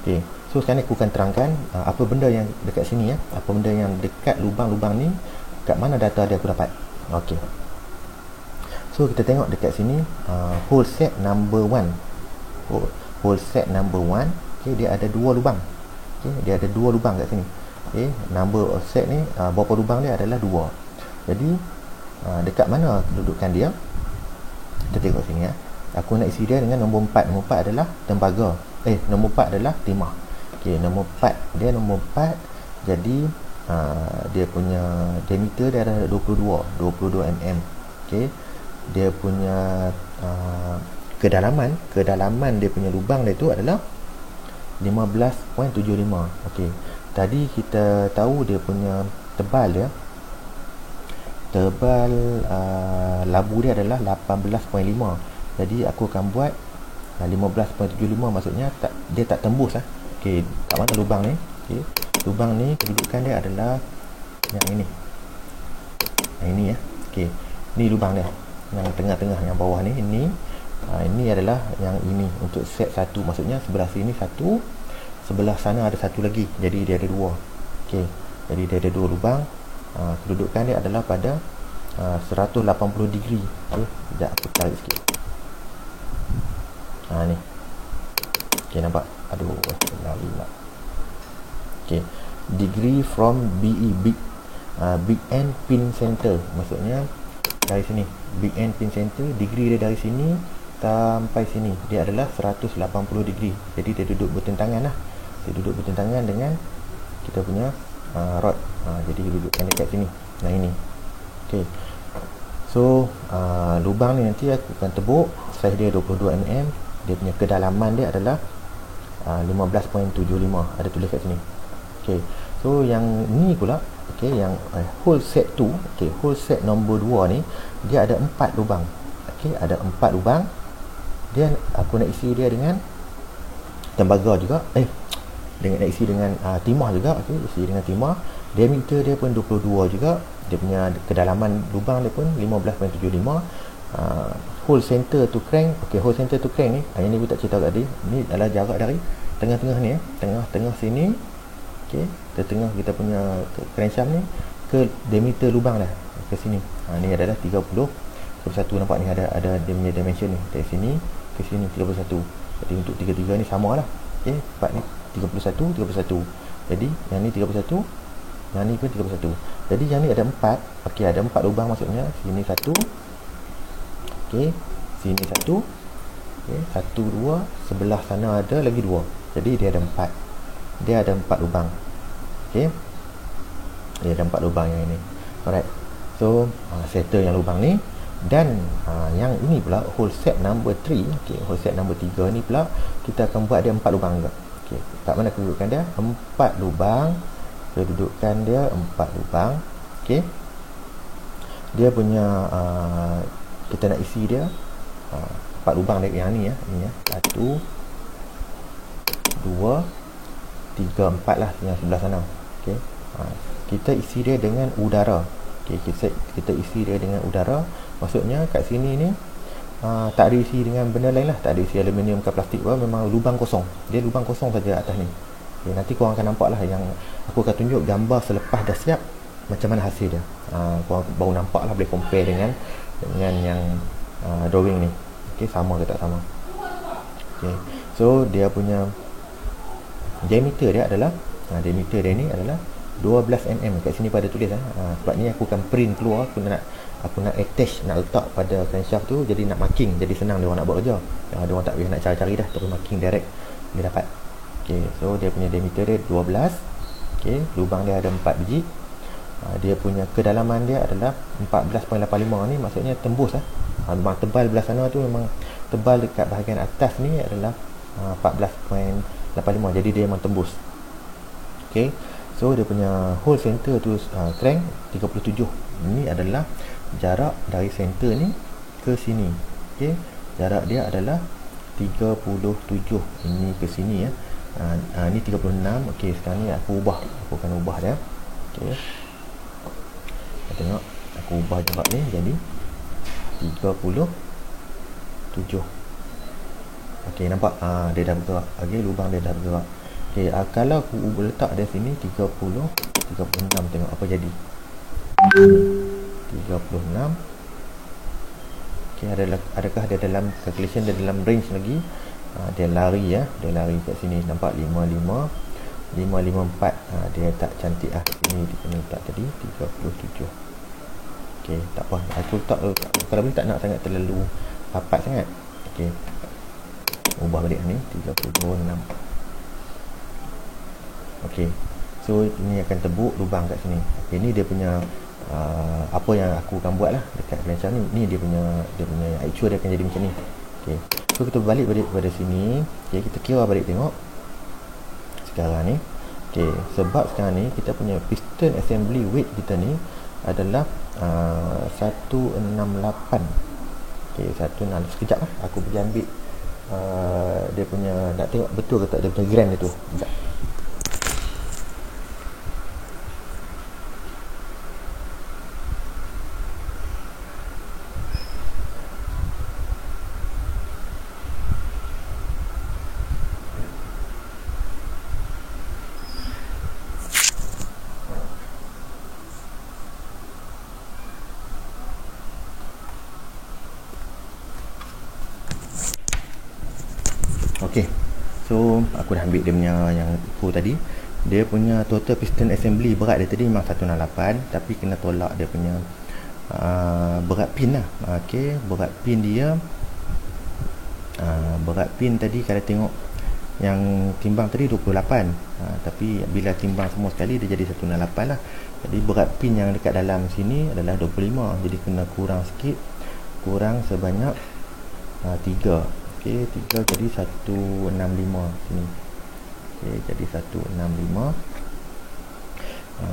Okay. So sekarang aku akan terangkan apa benda yang dekat sini ya. Apa benda yang dekat lubang-lubang ni, kat mana data dia aku dapat. Okay. So kita tengok dekat sini, hole set number 1. Hole set number 1. Okay, dia ada 2 lubang. Okay, dia ada 2 lubang kat sini. Okay, number of set ni, berapa lubang dia adalah 2. Jadi dekat mana kedudukan dia? Kita tengok sini ya. Aku nak isi dia dengan nombor 4. Nombor 4 adalah tembaga. Nombor 4 adalah timah. Okey, nombor 4. Dia nombor 4. Jadi dia punya diameter dia adalah 22 mm. Okey. Dia punya kedalaman dia punya lubang dia tu adalah 15.75. Okey. Tadi kita tahu dia punya tebal dia. Tebal labu dia adalah 18.5. Jadi aku akan buat 15.75, maksudnya dia tak tembus lah. Okey, kat mana lubang ni? Okey, lubang ni kedudukan dia adalah yang ini. Yang ini ya. Okey, ni lubang dia. Yang tengah-tengah, yang bawah ni, ini adalah yang ini untuk set 1. Maksudnya sebelah sini 1, sebelah sana ada 1 lagi. Jadi dia ada 2. Okey, jadi dia ada 2 lubang. Kedudukan dia adalah pada 180 degree. Okey, sekejap aku tarik sikit. Ni. Okey, nampak? Aduh, lari pula. Okey, degree from BE, big end pin center. Maksudnya dari sini, big end pin center, degree dia dari sini sampai sini dia adalah 180 degree. Jadi dia duduk bertentangan lah. Dia duduk bertentangan dengan kita punya rod. Jadi dudukkan dekat sini. Nah, ini. Okey. So lubang ni nanti aku akan tebuk. Saiz dia 22 mm. Dia punya kedalaman dia adalah 15.75. Ada tulis kat sini. Okey. So yang ni pula, okey, yang hole set tu, okey, hole set nombor 2 ni dia ada 4 lubang. Okey, ada 4 lubang. Dia aku nak isi dia dengan tembaga juga. Nak isi dengan timah juga. Okey, isi dengan timah. Diameter dia pun 22 juga. Dia punya kedalaman lubang dia pun 15.75. Hole center to crank. Okey, hole center to crank ni, yang ni aku tak cerita tadi. Ni adalah jarak dari tengah-tengah ni, tengah-tengah sini. Okey, tengah kita punya crankshaft ni ke diameter lubang dah ke sini. Ni adalah 30 ke 1. Nampak ni ada dia punya dimension ni. Dari sini ke sini 31. Jadi untuk 33 ni samalah. Okey, part ni 31. Jadi yang ni 31, yang ni pun 31. Jadi yang ni ada 4. Okey, ada 4 lubang maksudnya. Sini 1. Okey, sini 1. Okey, 1 2, sebelah sana ada lagi 2. Jadi dia ada 4. Dia ada 4 lubang. Okey. Dia ada 4 lubang yang ini. Alright. So, settle yang lubang ni. Dan yang ini pula hole set number 3. Okey, hole set number 3 ni pula kita akan buat dia 4 lubang juga. Okey, kat mana kedudukan dia? 4 lubang. Kedudukan dia 4 lubang. Okey. Dia punya kita nak isi dia 4 lubang dia yang ni ya. Ini ya. 1 2 3 4 lah yang sebelah sana. Okey. Kita isi dia dengan udara. Okey, kita isi dia dengan udara. Maksudnya kat sini ni tak ada isi dengan benda lain lah. Tak ada isi aluminium ke plastik pun. Memang lubang kosong. Dia lubang kosong saja atas ni. Okay, nanti korang akan nampak lah. Yang aku akan tunjuk gambar selepas dah siap macam mana hasil dia. Korang baru nampak lah. Boleh compare dengan yang drawing ni. Okay, sama ke tak sama. Okay, so dia punya diameter dia adalah diameter dia ni adalah 12 mm. Kat sini pada tulis sebab ni aku akan print keluar. Aku nak attach, nak letak pada crankshaft tu. Jadi nak marking, jadi senang dia orang nak buat kerja. Dia orang tak payah nak cari-cari dah, terus marking direct dia dapat. Okey, so dia punya diameter dia 12. Okey, lubang dia ada 4 biji. Dia punya kedalaman dia adalah 14.85. Ni maksudnya tembus lah. Memang tebal belah sana tu, memang tebal dekat bahagian atas ni adalah 14.85. Jadi dia memang tembus. Okey, so dia punya hole center tu crank 37. Ini adalah jarak dari center ni ke sini. Okey, jarak dia adalah 37. Ini ke sini ya. Ni 36. Okey, sekarang ni aku akan ubah dia. Okey, tengok, aku ubah jarak ni jadi 37. Okey, nampak dia dah bergerak. Okey, lubang dia dah bergerak. Okey, kalau aku letak dari sini 36, tengok apa jadi. 36. Okey, adakah dia dalam calculation, dia dalam range lagi? Dia lari ya, dia lari kat sini. Nampak 55, 554. Dia tak cantik lah. Ini kena letak tadi 37. Okey, tak apa. Aku letak kalau boleh tak nak sangat terlalu rapat sangat. Okey, ubah balik ni 36. Okey, so ini akan tebuk lubang kat sini. Okay, ini dia punya apa yang aku akan buat lah dekat crankshaft ni. Ni dia punya actual dia akan jadi macam ni. Okey, so kita balik pada sini. Okey, kita kira balik tengok sekarang ni. Okey, sebab sekarang ni kita punya piston assembly weight kita ni adalah 168. Okey, 168. Sekejap lah, aku pergi ambil dia punya, nak tengok betul ke tak dia punya gram dia tu. Sekejap. So aku dah ambil dia punya yang eco tadi. Dia punya total piston assembly berat dia tadi memang 168, tapi kena tolak dia punya berat pin lah. Okey, berat pin dia berat pin tadi kalau tengok yang timbang tadi 28, tapi bila timbang semua sekali dia jadi 168 lah. Jadi berat pin yang dekat dalam sini adalah 25, jadi kena kurang sikit, kurang sebanyak 3. Okey, 3 jadi 165 sini. Okey, jadi 165.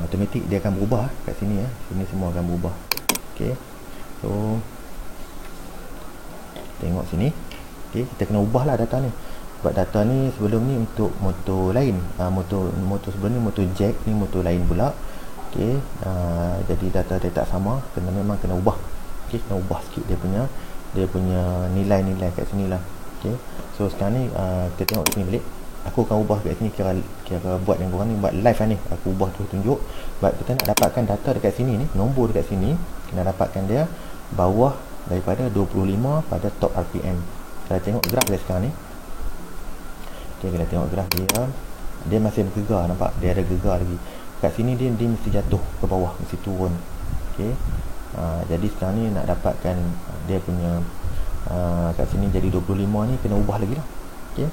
Automatik dia akan berubah kat sini ya. Sini semua akan berubah. Okey. So tengok sini. Okey, kita kena ubahlah data ni. Sebab data ni sebelum ni untuk motor lain. Motor sebelum ni motor jack, ni motor lain pula. Okey, jadi data dia tak sama, memang kena ubah. Okey, kena ubah sikit dia punya nilai-nilai kat sini lah. Okey. So sekarang ni kita tengok sini balik. Aku akan ubah kat sini, kira buat yang korang ni buat live lah ni. Aku ubah terus tunjuk. Sebab kita nak dapatkan data dekat sini ni, nombor dekat sini, kena dapatkan dia bawah daripada 25 pada top RPM. Kalau tengok graf dia sekarang ni. Okay, kita tengok graf dia masih bergegar, nampak? Dia ada gegar lagi. Kat sini dia mesti jatuh ke bawah, mesti turun. Okay. Jadi sekarang ni nak dapatkan dia punya kat sini jadi 25 ni kena ubah lagi lah. Okay.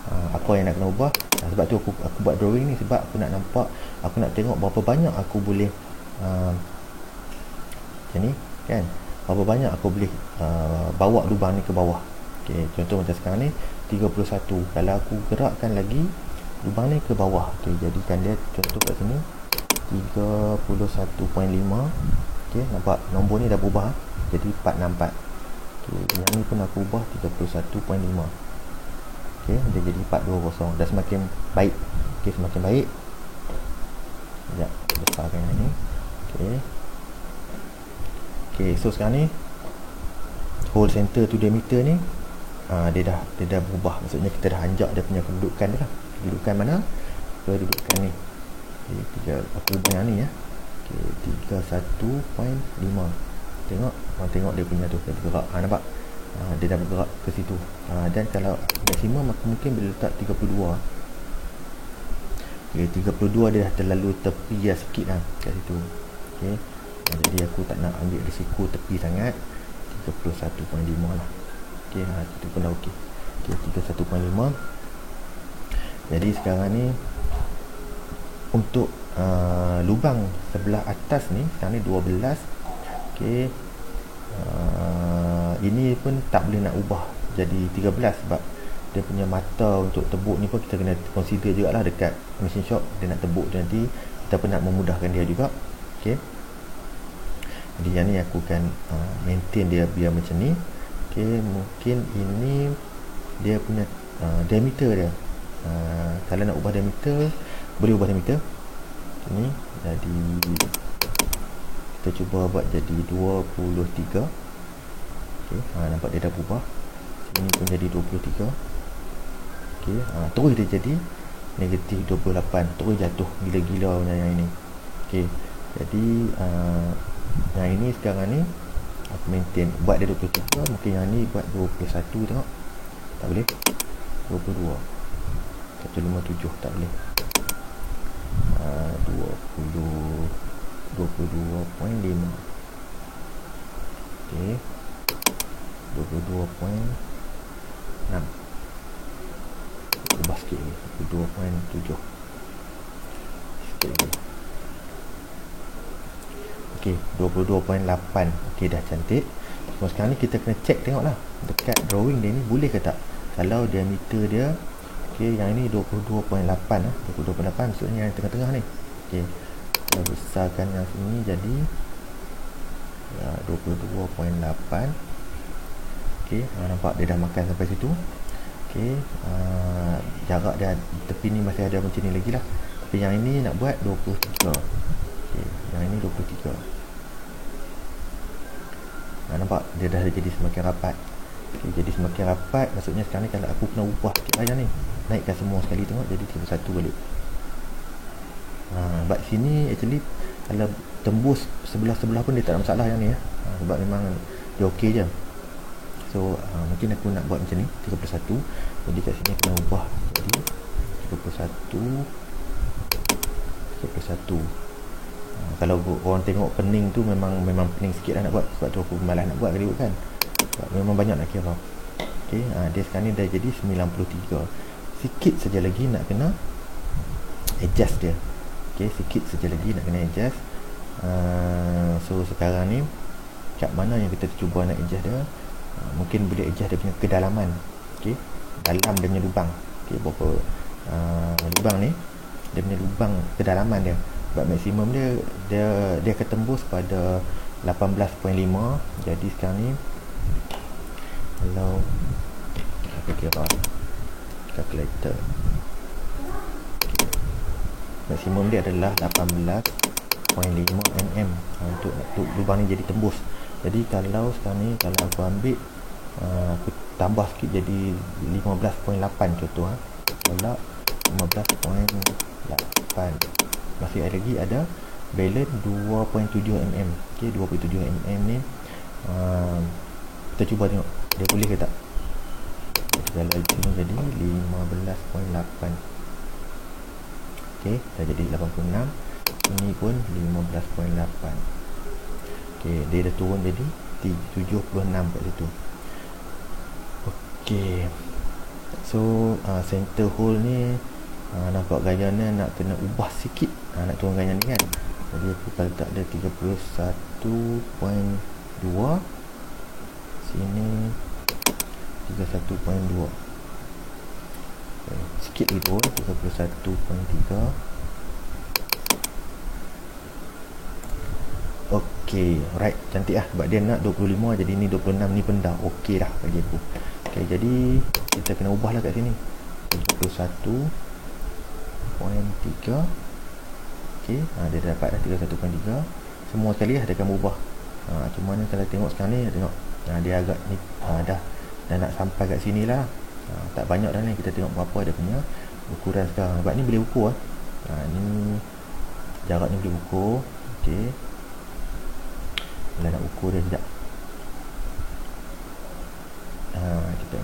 Apa yang nak kena ubah, sebab tu aku buat drawing ni, sebab aku nak nampak, aku nak tengok berapa banyak aku boleh macam ni kan, berapa banyak aku boleh bawa lubang ni ke bawah. Okay, contoh macam sekarang ni 31, kalau aku gerakkan lagi lubang ni ke bawah, okay, jadikan dia contoh kat sini 31.5. okay, nampak nombor ni dah berubah jadi 464. okay, yang ni pun aku ubah 31.5. Okay, dia jadi 420. Dah semakin baik. Okay, semakin baik. Sekejap, besarkan yang ni. Okay. Okay, so sekarang ni hole center to diameter ni dia dah berubah. Maksudnya kita dah anjak dia punya kedudukan dia lah. Kedudukan mana? Kedudukan ni. Okay, aku ubah yang ni ya. Okay, 31.5. Tengok dia punya tu, dia bergerak. Nampak? Dia dah bergerak ke situ. Dan kalau maksimum aku mungkin boleh letak 32. Okay, 32 dia dah terlalu tepi lah sikit lah kat situ. Okay. Jadi aku tak nak ambil risiko tepi sangat. 31.5 lah. Okay, itu pun dah ok. Okay, 31.5. Jadi sekarang ni untuk lubang sebelah atas ni sekarang ni 12. Okay. Ini pun tak boleh nak ubah jadi 13 sebab dia punya mata untuk tebuk ni pun kita kena consider jugalah dekat machine shop. Dia nak tebuk tu nanti kita pun nak memudahkan dia juga. Okay. Jadi yang ni aku akan maintain dia biar macam ni. Okay, mungkin ini dia punya diameter dia. Kalau nak ubah diameter, boleh ubah diameter. Ini jadi kita cuba buat jadi 23. Okay, nampak dia dah berubah. Ini pun jadi 23. Okay, terus dia jadi negatif 28. Terus jatuh gila-gila yang ini. Okay, jadi yang ini sekarang ni aku maintain buat dia 23. Mungkin yang ni buat 21. Tengok, tak boleh. 22 157 tak boleh. 22.5. Okay, 22.6. ubah sikit lagi, 22.7 sikit lagi. ok, 22.8. ok, dah cantik. So sekarang ni kita kena check, tengok lah dekat drawing dia ni boleh ke tak. Kalau diameter dia ok, yang ini 22.8 lah. 22.8 maksudnya yang tengah-tengah ni. ok, kita besarkan yang sini jadi 22.8. ok, nampak dia dah makan sampai situ. ok, jarak dia tepi ni masih ada macam ni lagi lah. Tapi yang ini nak buat 23. ok, yang ini 23. Nampak dia dah jadi semakin rapat. ok, jadi semakin rapat maksudnya sekarang ni kalau aku kena ubah sikit lah yang ni, naikkan semua sekali, tengok jadi 31 balik. But sini actually kalau tembus sebelah-sebelah pun dia tak ada masalah yang ni ya. Sebab memang dia ok je. So mungkin aku nak buat macam ni 31. Jadi kat sini kena ubah jadi 31. Kalau orang tengok pening tu memang pening sikit lah nak buat, sebab tu aku malas nak buat kali kan, sebab memang banyak nak kira. Okey, dia sekarang ni dah jadi 93. Sikit saja lagi nak kena adjust dia. Okey, sikit saja lagi nak kena adjust. So sekarang ni kat mana yang kita cuba nak adjust dia, mungkin boleh adjust dia punya kedalaman. Okey, dalam dia punya lubang. Okey, berapa lubang ni, dia punya lubang kedalaman dia, sebab maksimum dia akan tembus pada 18.5. Jadi sekarang ni kalau aku kira calculator, maksimum dia adalah 18.5 mm untuk lubang ni jadi tembus. Jadi kalau sekarang ni kalau aku ambil aku tambah sikit jadi 15.8 contoh, tolak 15.8, masih lagi ada balance 2.7 mm. Okey, 2.7 mm ni kita cuba tengok dia boleh ke tak. Kalau sini jadi 15.8. Okey, dah jadi 86. Ini pun 15.8. Okey, dia dah turun jadi 76 kat situ. Okey, so center hole ni nampak gaya ni nak kena ubah sikit, nak turun gaya ni kan. Jadi aku kalau tak ada 31.2, sini 31.2. Sikit lagi turun 31.3. Okey, right, cantik lah, sebab dia nak 25, jadi ni 26, ni pun dah okey dah bagi aku. Okey, jadi kita kena ubah lah kat sini 31.3. Okey, dia dah dapat dah 31.3. Semua sekali lah dia akan berubah. Cuma ni kalau tengok sekarang ni, tengok dia agak ni dah nak sampai kat sini lah. Tak banyak dah ni, kita tengok berapa dia punya ukuran sekarang, sebab ni boleh ukur ni jarak ni boleh ukur. Okey, bila nak ukur dia sekejap, kita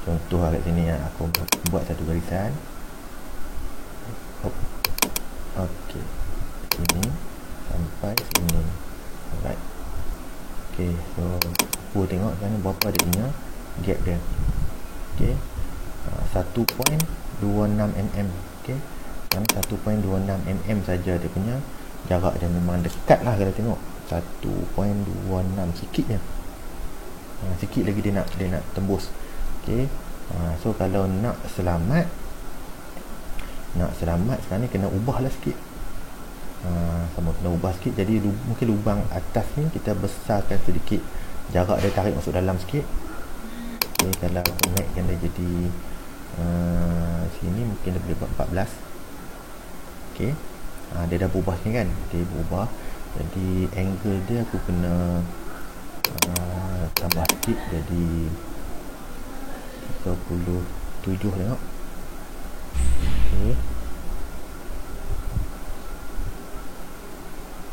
contoh kat sini aku buat satu garisan. Okey, sini sampai sini. Alright. Okey, so ukur tengok sekarang ni berapa dia punya gap dia. Okey, 1.26 mm. Okey, sekarang 1.26 mm saja dia punya jarak dia, memang dekat lah kalau tengok 1.26, sikit je. Sikit lagi dia nak tembus. Okey, so kalau nak selamat sekarang ni kena ubah lah sikit. Sama kena ubah sikit. Jadi mungkin lubang atas ni kita besarkan sedikit, jarak dia tarik masuk dalam sikit. Okey, kalau naikkan dia jadi sini mungkin dia boleh buat 14. Okey, dia dah berubah sini kan, dia berubah. Jadi angle dia aku kena tambah sikit jadi 37 tengok. Okey.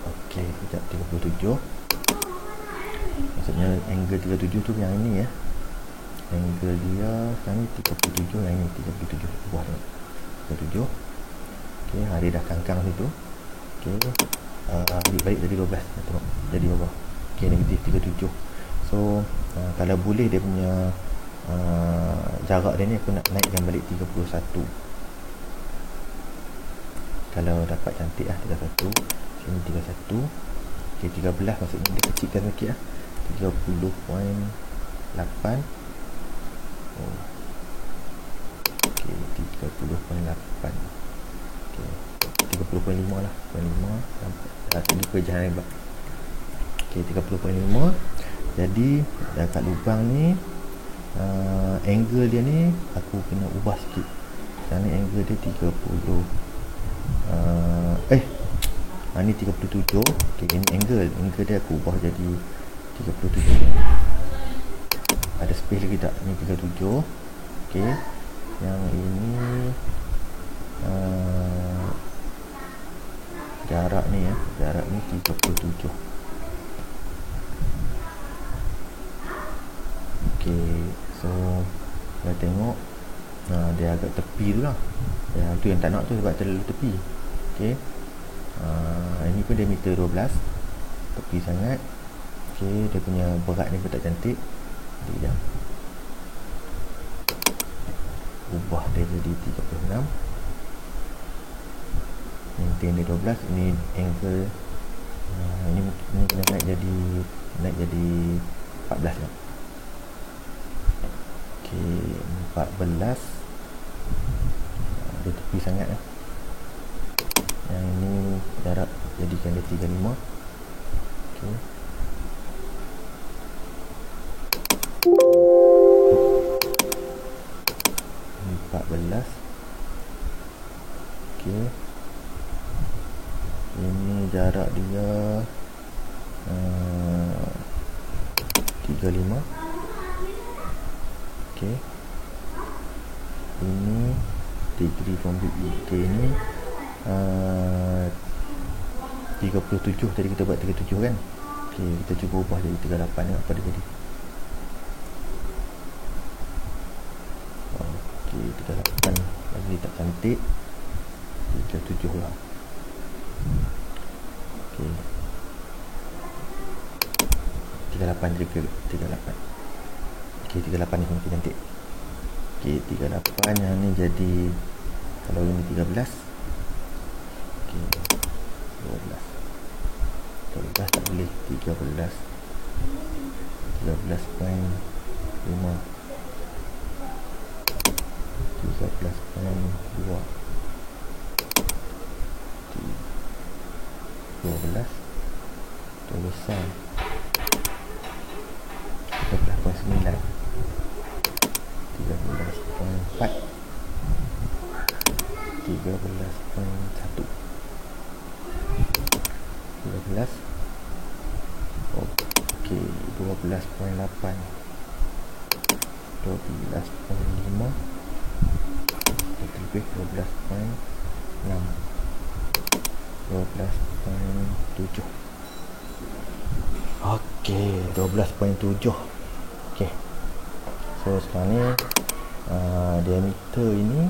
Okey, sekejap 37. Maksudnya angle 37 tu yang ini ya. Angle dia sekarang ni 37, yang ini 37 buah tengok. 37. Okey, dia dah kangkang situ. Okey. Ambil balik jadi 12, tengok jadi berapa. Okey, negatif 37. So kalau boleh dia punya jarak dia ni aku nak naikkan balik 31. Kalau dapat cantik lah 31. Sini 31. Okey, 13 maksudnya dia kecilkan sikit lah. 30.8. Okey, 30.8. Okey, 30.5 lah. 0.5 sampai tadi pejahan hebat. Okey, 30.5. Jadi dekat lubang ni angle dia ni aku kena ubah sikit. Sekarang ni angle dia 30. Ni 37. Okey, ini angle dia aku ubah jadi 37. Ada space lagi tak? Ni 37. Okey, yang ini jarak ni jarak ni 37. Okey, so kita tengok Dia agak tepi tu lah. Tu yang tak nak tu sebab terlalu tepi. Okey. Ini pun diameter 12, tepi sangat. Okey, dia punya berat ni pun tak cantik. Jadi jap, ubah dia jadi 36, maintain dia 12. Ini angle, ini kena naik jadi 14 lah. Okey, 14. Dia tepi sangat lah. Yang ini jarak jadikan dia 35. Okey, 14. Okey, ini jarak dia 35. Okey, ini degree from BE. Okey, ini 37. Tadi kita buat 37 kan. Okey, kita cuba ubah jadi 38. Tengok apa dia jadi. Okey, 38 lagi tak cantik. 37 lah. Okey, 38 juga. 38. Okey, 38 ni makin cantik. Okey, 38. Yang ni jadi, kalau ini 13. Okey, 12. 12 tak boleh. 13. 13.5. 13.2. 12. Tu besar. 13.9. 13.4. 13.1. 12. Okey, 12.8. 12.5. lebih 12.6. 12.7. Okey, 12.7. Okey, so sekarang ni diameter ni ya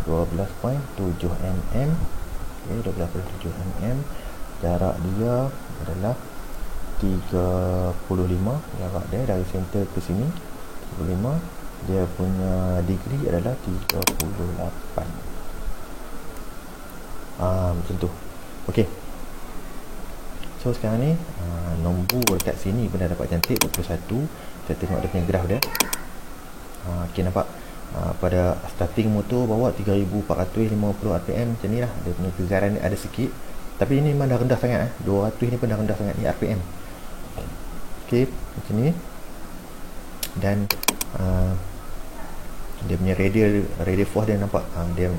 12.7 mm. Okey, 12.7 mm. Jarak dia adalah 35. Jarak dia dari center ke sini 35. Dia punya degree adalah 38. Macam tu. Okey, so sekarang ni nombor dekat sini pun dah dapat cantik, 21. Kita tengok dia punya graf dia. Okey, nampak pada starting motor bawa 3450 rpm macam ni lah. Dia punya kegaran ni ada sikit, tapi ini memang dah rendah sangat 200 ni pun dah rendah sangat ni rpm. Okey, macam ni. Dan dia punya radial force dia nampak, dia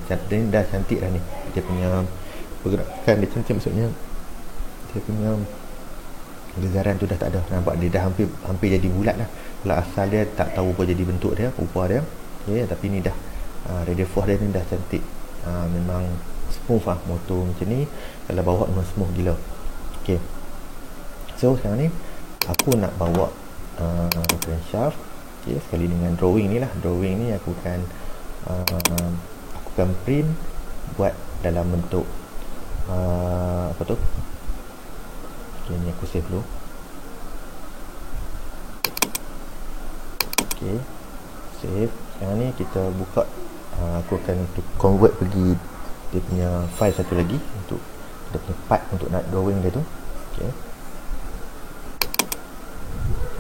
dah cantik dah ni. Dia punya pergerakan dia cantik, maksudnya dia punya gegaran tu dah tak ada. Nampak dia dah hampir jadi bulat lah. Kalau asal dia tak tahu apa jadi bentuk dia, rupa dia. Okay, tapi ni dah radial force dia ni dah cantik. Memang smooth lah motor macam ni. Kalau bawa memang smooth gila. Okay, so sekarang ni aku nak bawa crankshaft. Okay, sekali dengan drawing ni lah. Drawing ni aku akan print buat dalam bentuk apa tu. Okay, ni aku save dulu. Okay, save. Sekarang ni kita buka. Aku akan convert pergi dia punya file satu lagi untuk dia punya part untuk nak drawing dia tu. Okay,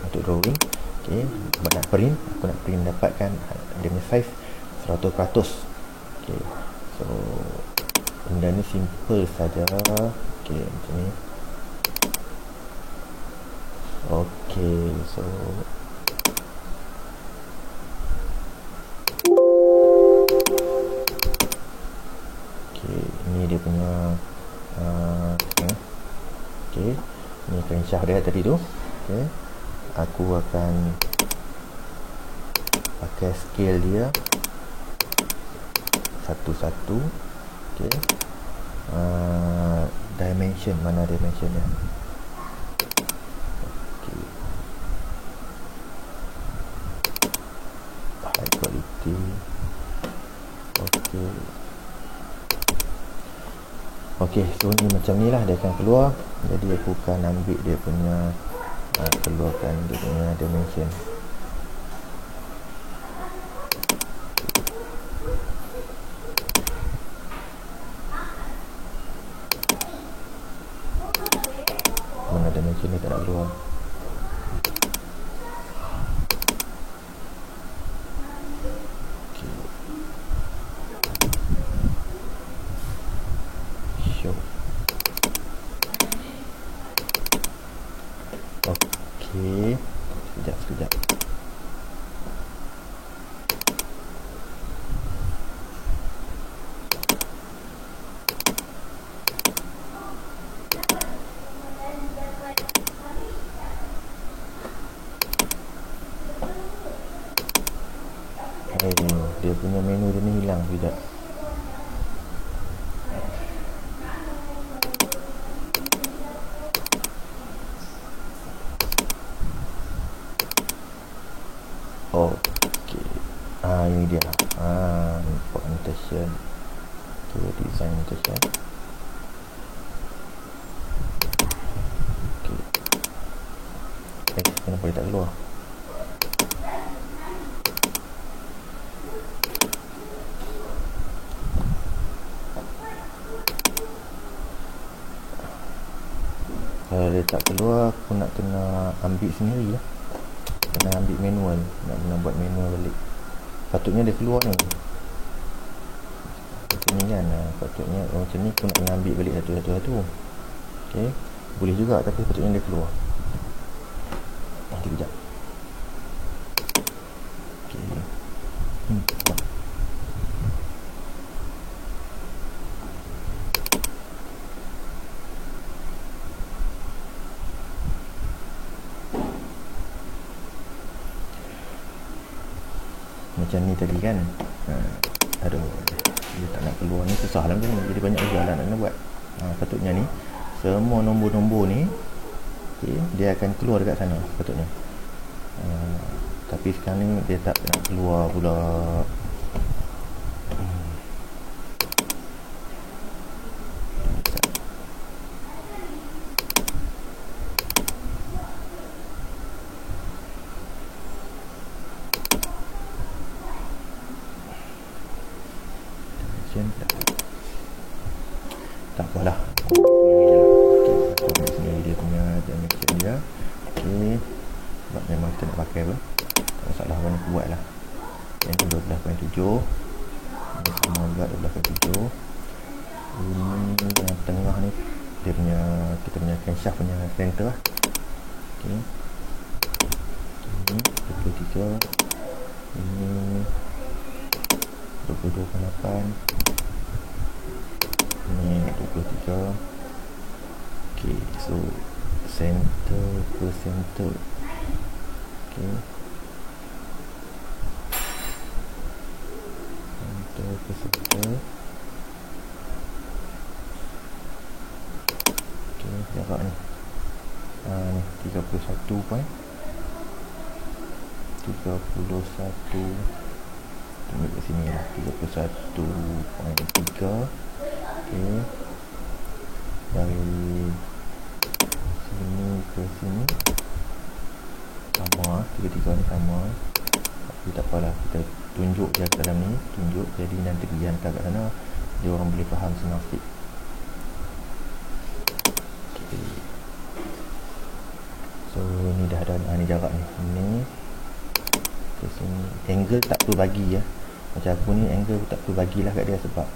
untuk drawing. Okay, sebab nak print, aku nak print dapatkan dia punya size 100%. Okay, so benda ni simple saja. Okay, macam ni. Okay, so okay, ni dia punya okay, ni crankshaft dia tadi tu. Okay, aku akan pakai scale dia satu-satu. Okay, dimension, mana dimension dia? Okay, Okey, so ni macam ni lah dia akan keluar. Jadi aku akan ambil dia punya keluarkan dia punya dimension. Mana dimension ni tak nak keluar. Okey, sekejap. Dia punya menu dia ni hilang sekejap. Okey. Ini dia. Import annotation. Okay, design annotation. Okey. Kenapa dia tak keluar? Kalau dia tak keluar, aku nak kena ambil sendiri lah. Kena ambil manual. Nak kena buat manual balik. Patutnya dia keluar ni. Macam ni kan. Patutnya macam ni aku nak kena ambil balik satu-satu. Okay. Boleh juga tapi patutnya dia keluar. Nanti kejap. Okay. Macam ni tadi kan. Aduh, dia tak nak keluar ni, susah lah macam ni. Jadi banyak juga lah nak buat. Patutnya ni semua nombor-nombor ni, okay, dia akan keluar dekat sana patutnya. Tapi sekarang ni dia tak nak keluar pula. Tak apalah. Aku ambil sendiri dia punya dimension dia. Okey. Sebab memang kita nak pakai apa. Tak masalah apa ni aku buat lah. Yang tu 12.7. Ini sama juga 12.7. Ini yang tengah ni dia punya, kita punya camshaft punya center lah. Okey. Ini 23. Ini 22.8. Ini 23. Okay, so center ke center. Okay, center ke center. Okay, jarak ni ni 31 point 31. Tunggu kat sini lah, 31.3. Okay. Dari sini ke sini sama, tiga-tiga ni sama. Tapi tak apalah, kita tunjuk je kat dalam ni, tunjuk, jadi nanti pergi hantar kat sana, dia orang boleh faham senang sikit. Okay. So ni dah ada, ni jarak ni, ni ke sini. Angle tak perlu bagi ya. Macam aku ni angle tak perlu bagilah kat dia sebab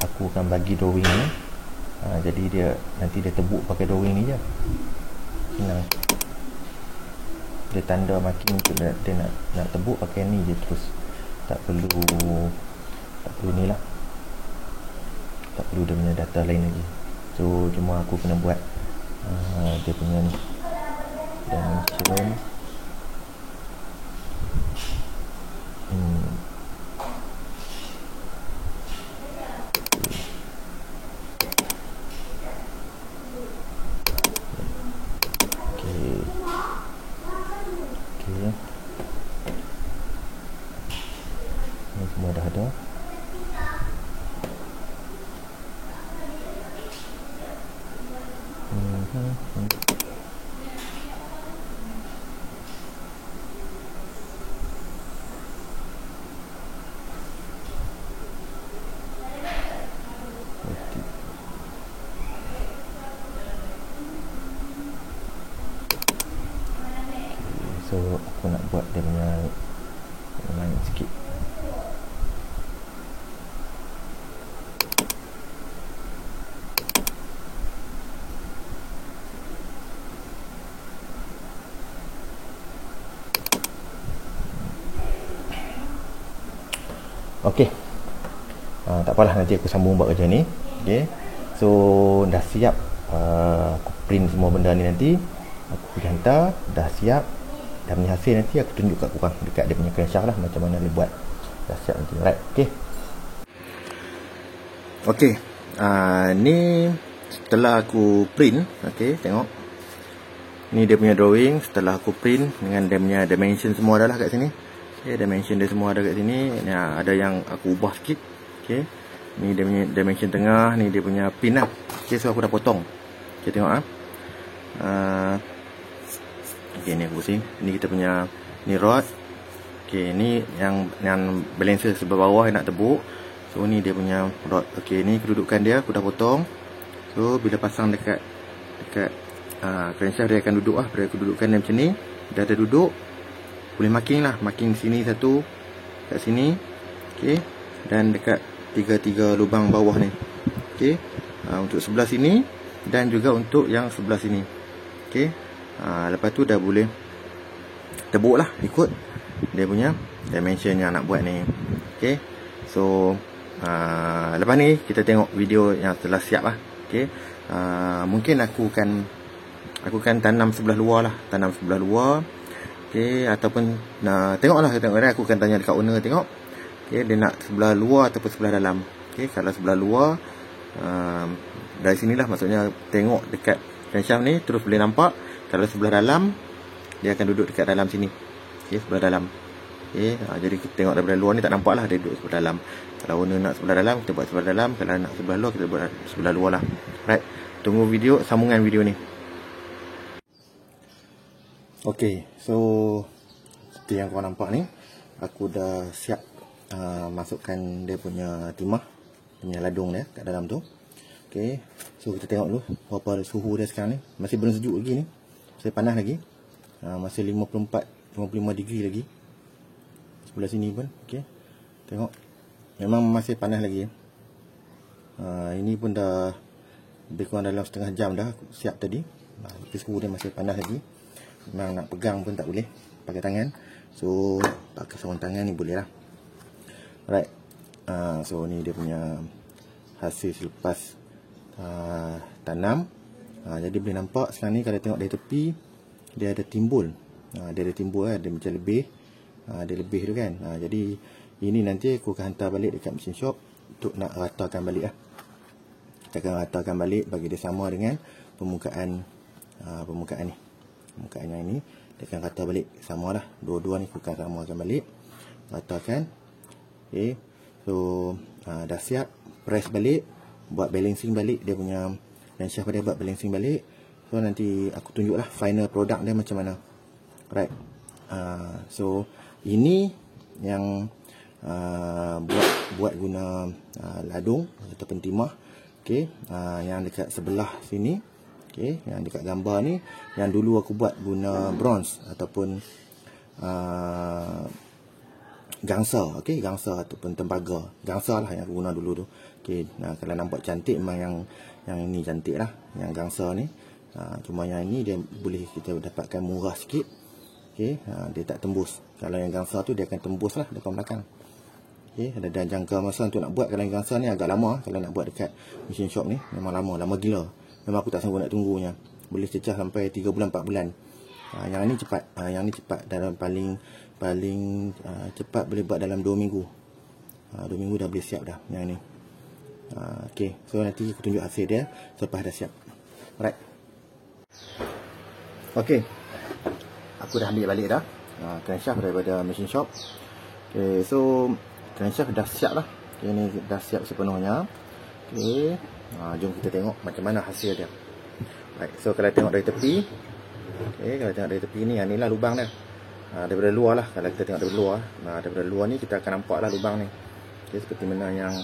aku akan bagi drawing ni. Jadi dia nanti dia tebuk pakai drawing ni je. Senang. Dia tanda marking untuk dia nak tebuk pakai ni je terus. Tak perlu ni lah. Tak perlu dia punya data lain lagi. So cuma aku kena buat dia punya ni dimension. Ni semua dah ada. So aku nak buat dia punya naik sikit. Okey. Tak apalah, nanti aku sambung buat kerja ni. Okey. So dah siap. Aku print semua benda ni nanti. Aku pergi hantar, dah siap. Dah punya hasil nanti aku tunjuk kat korang dekat dia punya crankshaft lah, macam mana dia buat. Dah siap nanti. Right. Okey. Okey. Ni setelah aku print. Okey, tengok. Ni dia punya drawing setelah aku print dengan dia punya dimension semua dah lah kat sini. Okay, dimension dia semua ada kat sini. Ada yang aku ubah sikit. Okay. Ni dia punya dimension tengah. Ni dia punya pin lah. Okay, so aku dah potong. Okay, tengok okay, ni aku pusing. Ni kita punya ni rod. Okay, ni yang balancer sebelah bawah yang nak tebuk. So ni dia punya rod. Okay, ni kedudukan dia aku dah potong. So bila pasang dekat crankshaft dia akan duduk lah. Bila kedudukan dia macam ni, dah ada duduk, boleh marking lah. Marking sini satu, kat sini. Okay. Dan dekat tiga lubang bawah ni. Okay. Untuk sebelah sini dan juga untuk yang sebelah sini. Okay. Lepas tu dah boleh tebuk lah ikut dia punya dimension yang nak buat ni. Okay. So lepas ni kita tengok video yang telah siap lah. Okay. Mungkin aku akan tanam sebelah luar lah. Tanam sebelah luar. Okay, ataupun tengoklah, aku akan tanya dekat owner tengok. Okay, dia nak sebelah luar ataupun sebelah dalam. Okay, kalau sebelah luar, dari sinilah maksudnya tengok dekat crankshaft ni terus boleh nampak. Kalau sebelah dalam, dia akan duduk dekat dalam sini. Okay, sebelah dalam. Okay, jadi kita tengok daripada luar ni tak nampak lah dia duduk sebelah dalam. Kalau owner nak sebelah dalam, kita buat sebelah dalam. Kalau nak sebelah luar, kita buat sebelah luar lah. Right, tunggu sambungan video ni. Okay, so seperti yang korang nampak ni, aku dah siap masukkan dia punya timah, punya ladung dia kat dalam tu. Okay, so kita tengok dulu berapa suhu dia sekarang ni. Masih belum sejuk lagi ni, masih panas lagi. Masih 54-55 degree lagi sebelah sini pun. Okay, tengok, memang masih panas lagi. Ini pun dah lebih kurang dalam setengah jam dah aku siap tadi. Suhu dia masih panas lagi. Memang nak pegang pun tak boleh pakai tangan. So pakai sarung tangan ni boleh lah. Right. So ni dia punya hasil selepas tanam. Jadi boleh nampak sekarang ni kalau tengok dari tepi, dia ada timbul. Dia ada timbul kan, dia macam lebih. Dia lebih tu kan. Jadi ini nanti aku akan hantar balik dekat mesin shop untuk nak ratakan balik lah. Kita akan ratakan balik bagi dia sama dengan permukaan ni. Permukaan yang ini dia akan rata balik, sama lah. Dua-dua ni aku akan samakan balik, ratakan. Okay. So dah siap, press balik, buat balancing balik dia punya crankshaft dia, buat balancing balik. So nanti aku tunjuk lah final product dia macam mana. Right. So ini yang buat guna ladung ataupun timah. Okay. Yang dekat sebelah sini. Okay, yang dekat gambar ni, yang dulu aku buat guna bronze ataupun gangsa. Okay, gangsa ataupun tembaga. Gangsa lah yang aku guna dulu tu. Okay, kalau nampak cantik memang yang ini cantik lah, yang gangsa ni. Cuma yang ini dia boleh kita dapatkan murah sikit. Okay, dia tak tembus. Kalau yang gangsa tu dia akan tembus lah dekat belakang. Okay, dan jangka masa untuk nak buat kalau yang gangsa ni agak lama. Kalau nak buat dekat mesin shop ni memang lama gila. Memang aku tak sanggup nak tunggunya. Boleh cecah sampai 3 bulan 4 bulan. Yang ni cepat. Yang ni cepat, dalam paling cepat boleh buat dalam 2 minggu. 2 minggu dah boleh siap dah yang ni. Okay, so nanti aku tunjuk hasil dia selepas dah siap. Alright. Okay, aku dah ambil balik dah crankshaft daripada mesin shop. Okay, so crankshaft dah siap lah. Okay, ni dah siap sepenuhnya. Okay, jom kita tengok macam mana hasil dia. Baik, so kalau tengok dari tepi, okey, kalau tengok dari tepi ni, yang ni lah lubang dia. Daripada luar lah, kalau kita tengok daripada luar, daripada luar ni kita akan nampak lah lubang ni. Okey, seperti mana yang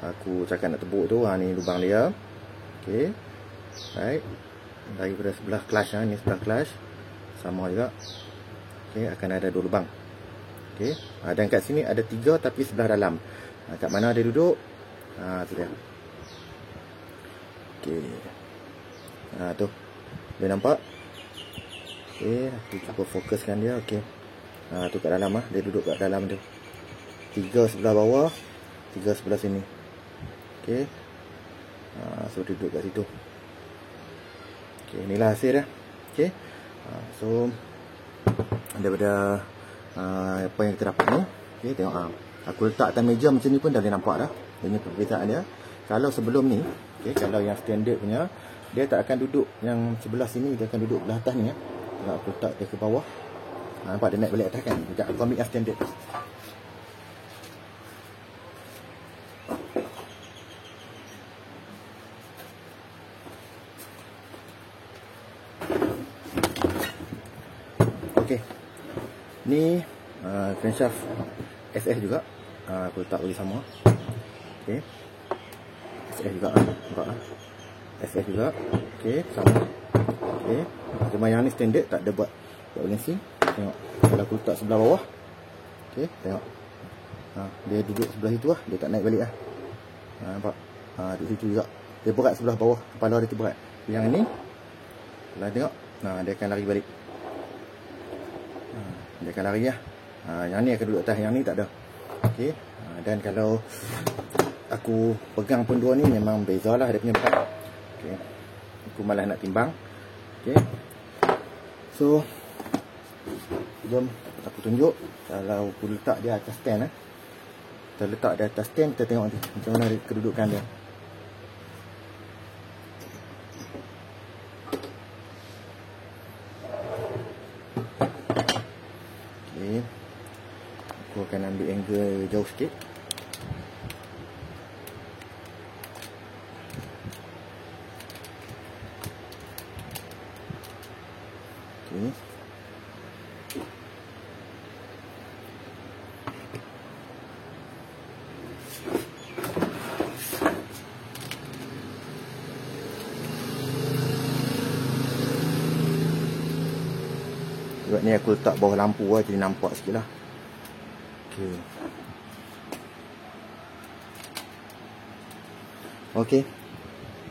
aku cakap nak tebuk tu, ni lubang dia. Okey. Baik. Daripada sebelah clutch, ni sebelah clutch sama juga. Okey, akan ada 2 lubang. Okey. Dan kat sini ada 3 tapi sebelah dalam. Kat mana dia duduk? Tu dia. Okey. Tu. Boleh nampak? Okey, aku cuba fokuskan dia. Okey. Tu kat dalam dia duduk kat dalam tu. 3 sebelah bawah, 3 sebelah sini. Okey. So dia duduk kat situ. Okey, inilah hasil dia. Okey. So daripada apa yang kita dapat ni, okey, tengok aku letak atas meja macam ni pun dah boleh nampak dah. Ini perbezaan dia. Kalau sebelum ni, okey, kalau yang standard punya, dia tak akan duduk yang sebelah sini, dia akan duduk belah atas ni ya. Tengok aku letak dia ke bawah. Nampak dia naik balik atas kan? Sekejap aku ambil yang standard. Okey. Ni crankshaft SS juga. Aku letak bagi sama. Okey. SS juga nampak lah. SS juga. Okey, sama. Okey. Cuma yang ni standard, tak ada buat balancing. Tengok. Kalau aku letak sebelah bawah. Okey, tengok. Dia duduk sebelah situ lah, dia tak naik balik lah. Nampak? Duduk situ juga. Dia berat sebelah bawah, kepala dia tu berat. Yang ni, kalau tengok, dia akan lari balik. Dia akan lari lah. Yang ni akan duduk atas, yang ni tak ada. Okey. Dan kalau aku pegang pun dua ni memang bezalah dia punya berat. Okey. Aku malas nak timbang. Okey. So jom aku tunjuk. Kalau aku letak dia atas stand kita letak dia atas stand, kita tengok nanti macam mana kedudukan dia. Okey. Aku akan ambil angle jauh sikit. Okey. Sebab ni aku letak bawah lampu lah, jadi nampak sikit lah. Okey. Okey.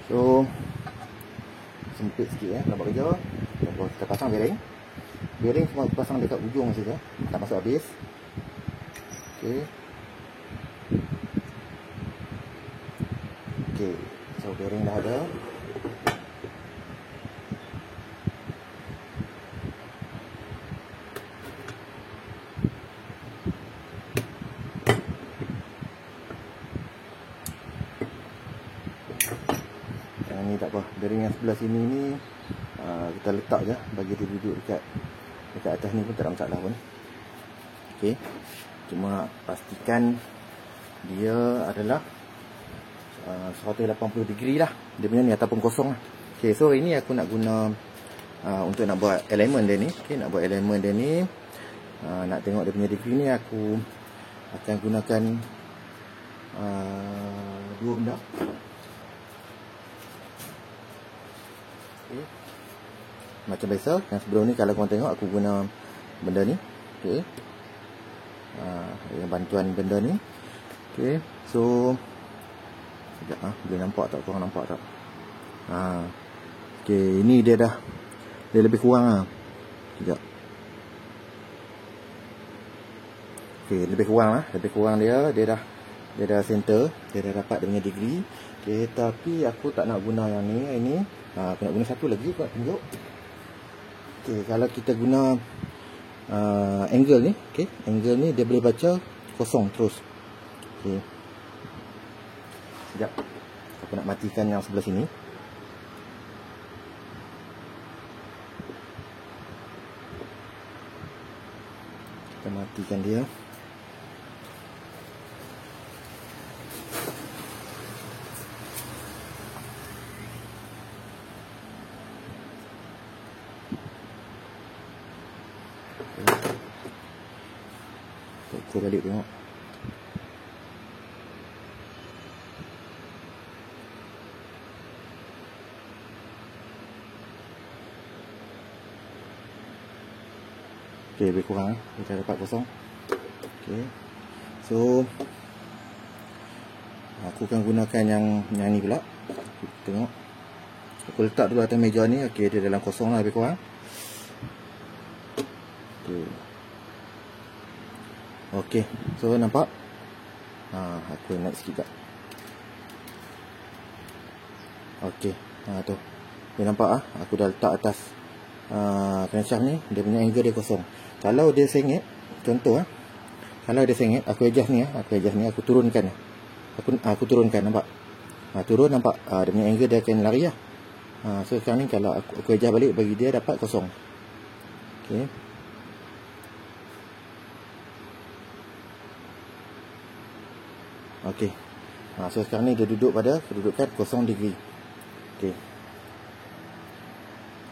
So sempit sikit nampak kerja. Kita pasang bearing. Bearing semua kita pasang dekat ujung saja, tak masuk habis. Okey. Okey. So bearing dah ada. Yang ni tak apa, bearing yang sebelah sini ni kita letak je, bagi dia duduk dekat atas ni pun tak ada masalah pun. Okey. Cuma pastikan dia adalah 180 degree lah dia punya ni, ataupun kosong lah. Okey, so ini aku nak guna untuk nak buat elemen dia ni. Okey, nak buat elemen dia ni, nak tengok dia punya degree ni, aku akan gunakan dua benda. Okay. Macam biasa, yang sebelum ni kalau korang tengok aku guna benda ni. Okey. Dengan bantuan benda ni. Okey. So sekejap boleh nampak tak, korang nampak tak? Okey, ini dia dah, dia lebih kurang sekejap. Okey, lebih kurang dia dah center, dia dah dapat dia punya degree. Okey, tapi aku tak nak guna yang ni, ini. Aku nak guna satu lagi, aku nak tunjuk. Okey, kalau kita guna angle ni, okey, angle ni dia boleh baca kosong terus. Okey. Sekejap. Aku nak matikan yang sebelah sini. Kita matikan dia. ukur balik tengok. Okey, lebih kurang kita dapat kosong. Okey. So aku akan gunakan yang ni pula. Tengok. Aku letak dulu atas meja ni. Okey, dia dalam kosong lah lebih kurang. Okey. Okey. So nampak? Aku naik sikit tak. Okey. Tu. Dia nampak aku dah letak atas crankshaft ni, dia punya angle dia kosong. Kalau dia sengit, contoh kalau dia sengit, aku adjust ni aku turunkan. Aku turunkan, nampak? Turun, nampak? Dia punya angle dia akan lari lah. So sekarang ni kalau aku adjust balik, bagi dia dapat kosong. Okey. Okey. So sekarang ni dia duduk pada kedudukan 0 degree. Okey.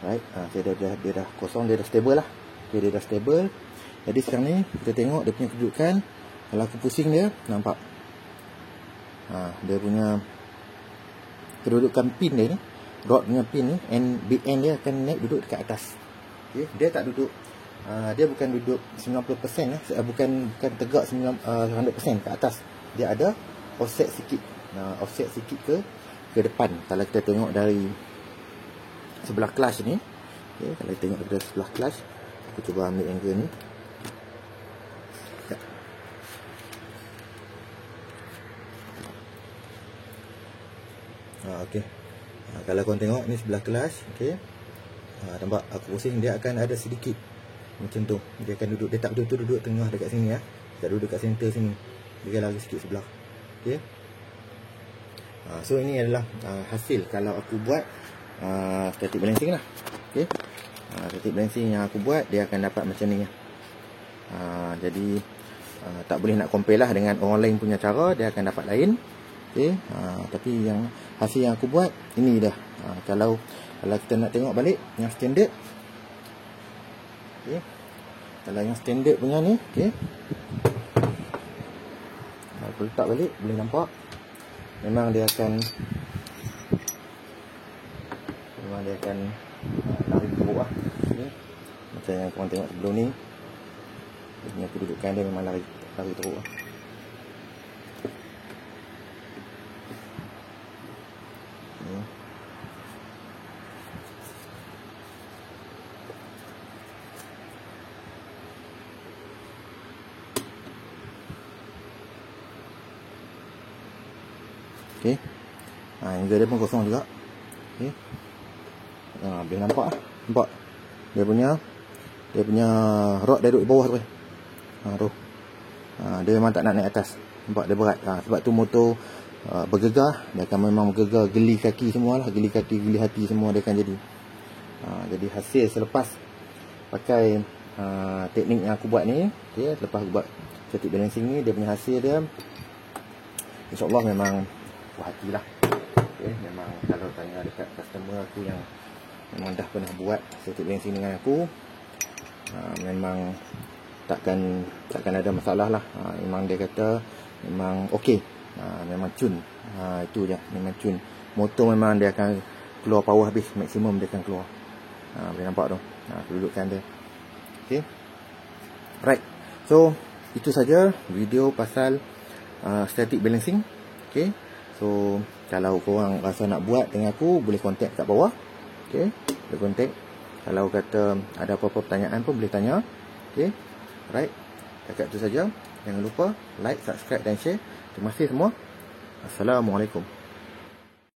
Right. Dia dah kosong, dia dah stable lah. Okay, dia dah stable. Jadi sekarang ni kita tengok dia punya kedudukan. Kalau aku pusing dia, nampak? Dia punya kedudukan pin dia ni, rod punya pin ni, big end dia akan naik duduk dekat atas. Okay. Dia tak duduk, dia bukan duduk 90%, bukan tegak 100% ke atas. Dia ada offset sikit. Offset sikit ke depan. Kalau kita tengok dari sebelah clutch ni, okay, kalau kita tengok dari sebelah clutch, aku cuba ambil angle ni. Okey. Kalau korang tengok ni sebelah clutch, okey. Nampak aku pusing, dia akan ada sedikit macam tu. Dia akan duduk, dia tak betul-betul duduk tengah dekat sini tak duduk dekat center sini. Dia lari sikit sebelah. Okey. So ini adalah hasil kalau aku buat static balancing lah. Okey. Static balancing yang aku buat, dia akan dapat macam ni. Jadi tak boleh nak compare lah dengan orang lain punya cara, dia akan dapat lain. Okey. Tapi yang hasil yang aku buat ini dah. Kalau kita nak tengok balik yang standard, okey. Kalau yang standard punya ni, okey. Aku letak balik, boleh nampak memang dia akan lari teruk lah. Okay. Macam yang korang tengok sebelum ni, dia punya kedudukan dia memang lari teruk lah. Okey. Angle dia pun kosong juga. Okey. Boleh nampak lah. Nampak? Dia punya rod dia duduk di bawah tu. Tu. Dia memang tak nak naik atas. Nampak dia berat. Sebab tu motor bergegar, dia akan memang bergegar, geli kaki semualah, geli kaki, geli hati semua dia akan jadi. Jadi hasil selepas pakai teknik yang aku buat ni, okey, selepas aku buat static balancing ni, dia punya hasil dia insya-Allah memang puas hatilah. Okey, memang kalau tanya dekat customer aku yang memang dah pernah buat static balancing dengan aku, memang takkan ada masalah lah. Memang dia kata memang okey, memang cun. Itu je, memang cun. Motor memang dia akan keluar power habis, maksimum dia akan keluar. Boleh nampak tu kedudukan dia. Okey, right. So itu saja video pasal static balancing. Okey, so kalau korang rasa nak buat dengan aku, boleh contact kat bawah. Okey, boleh contact. Kalau kata ada apa-apa pertanyaan pun boleh tanya. Okey, right. Dekat tu saja. Jangan lupa like, subscribe dan share. Terima kasih semua. Assalamualaikum.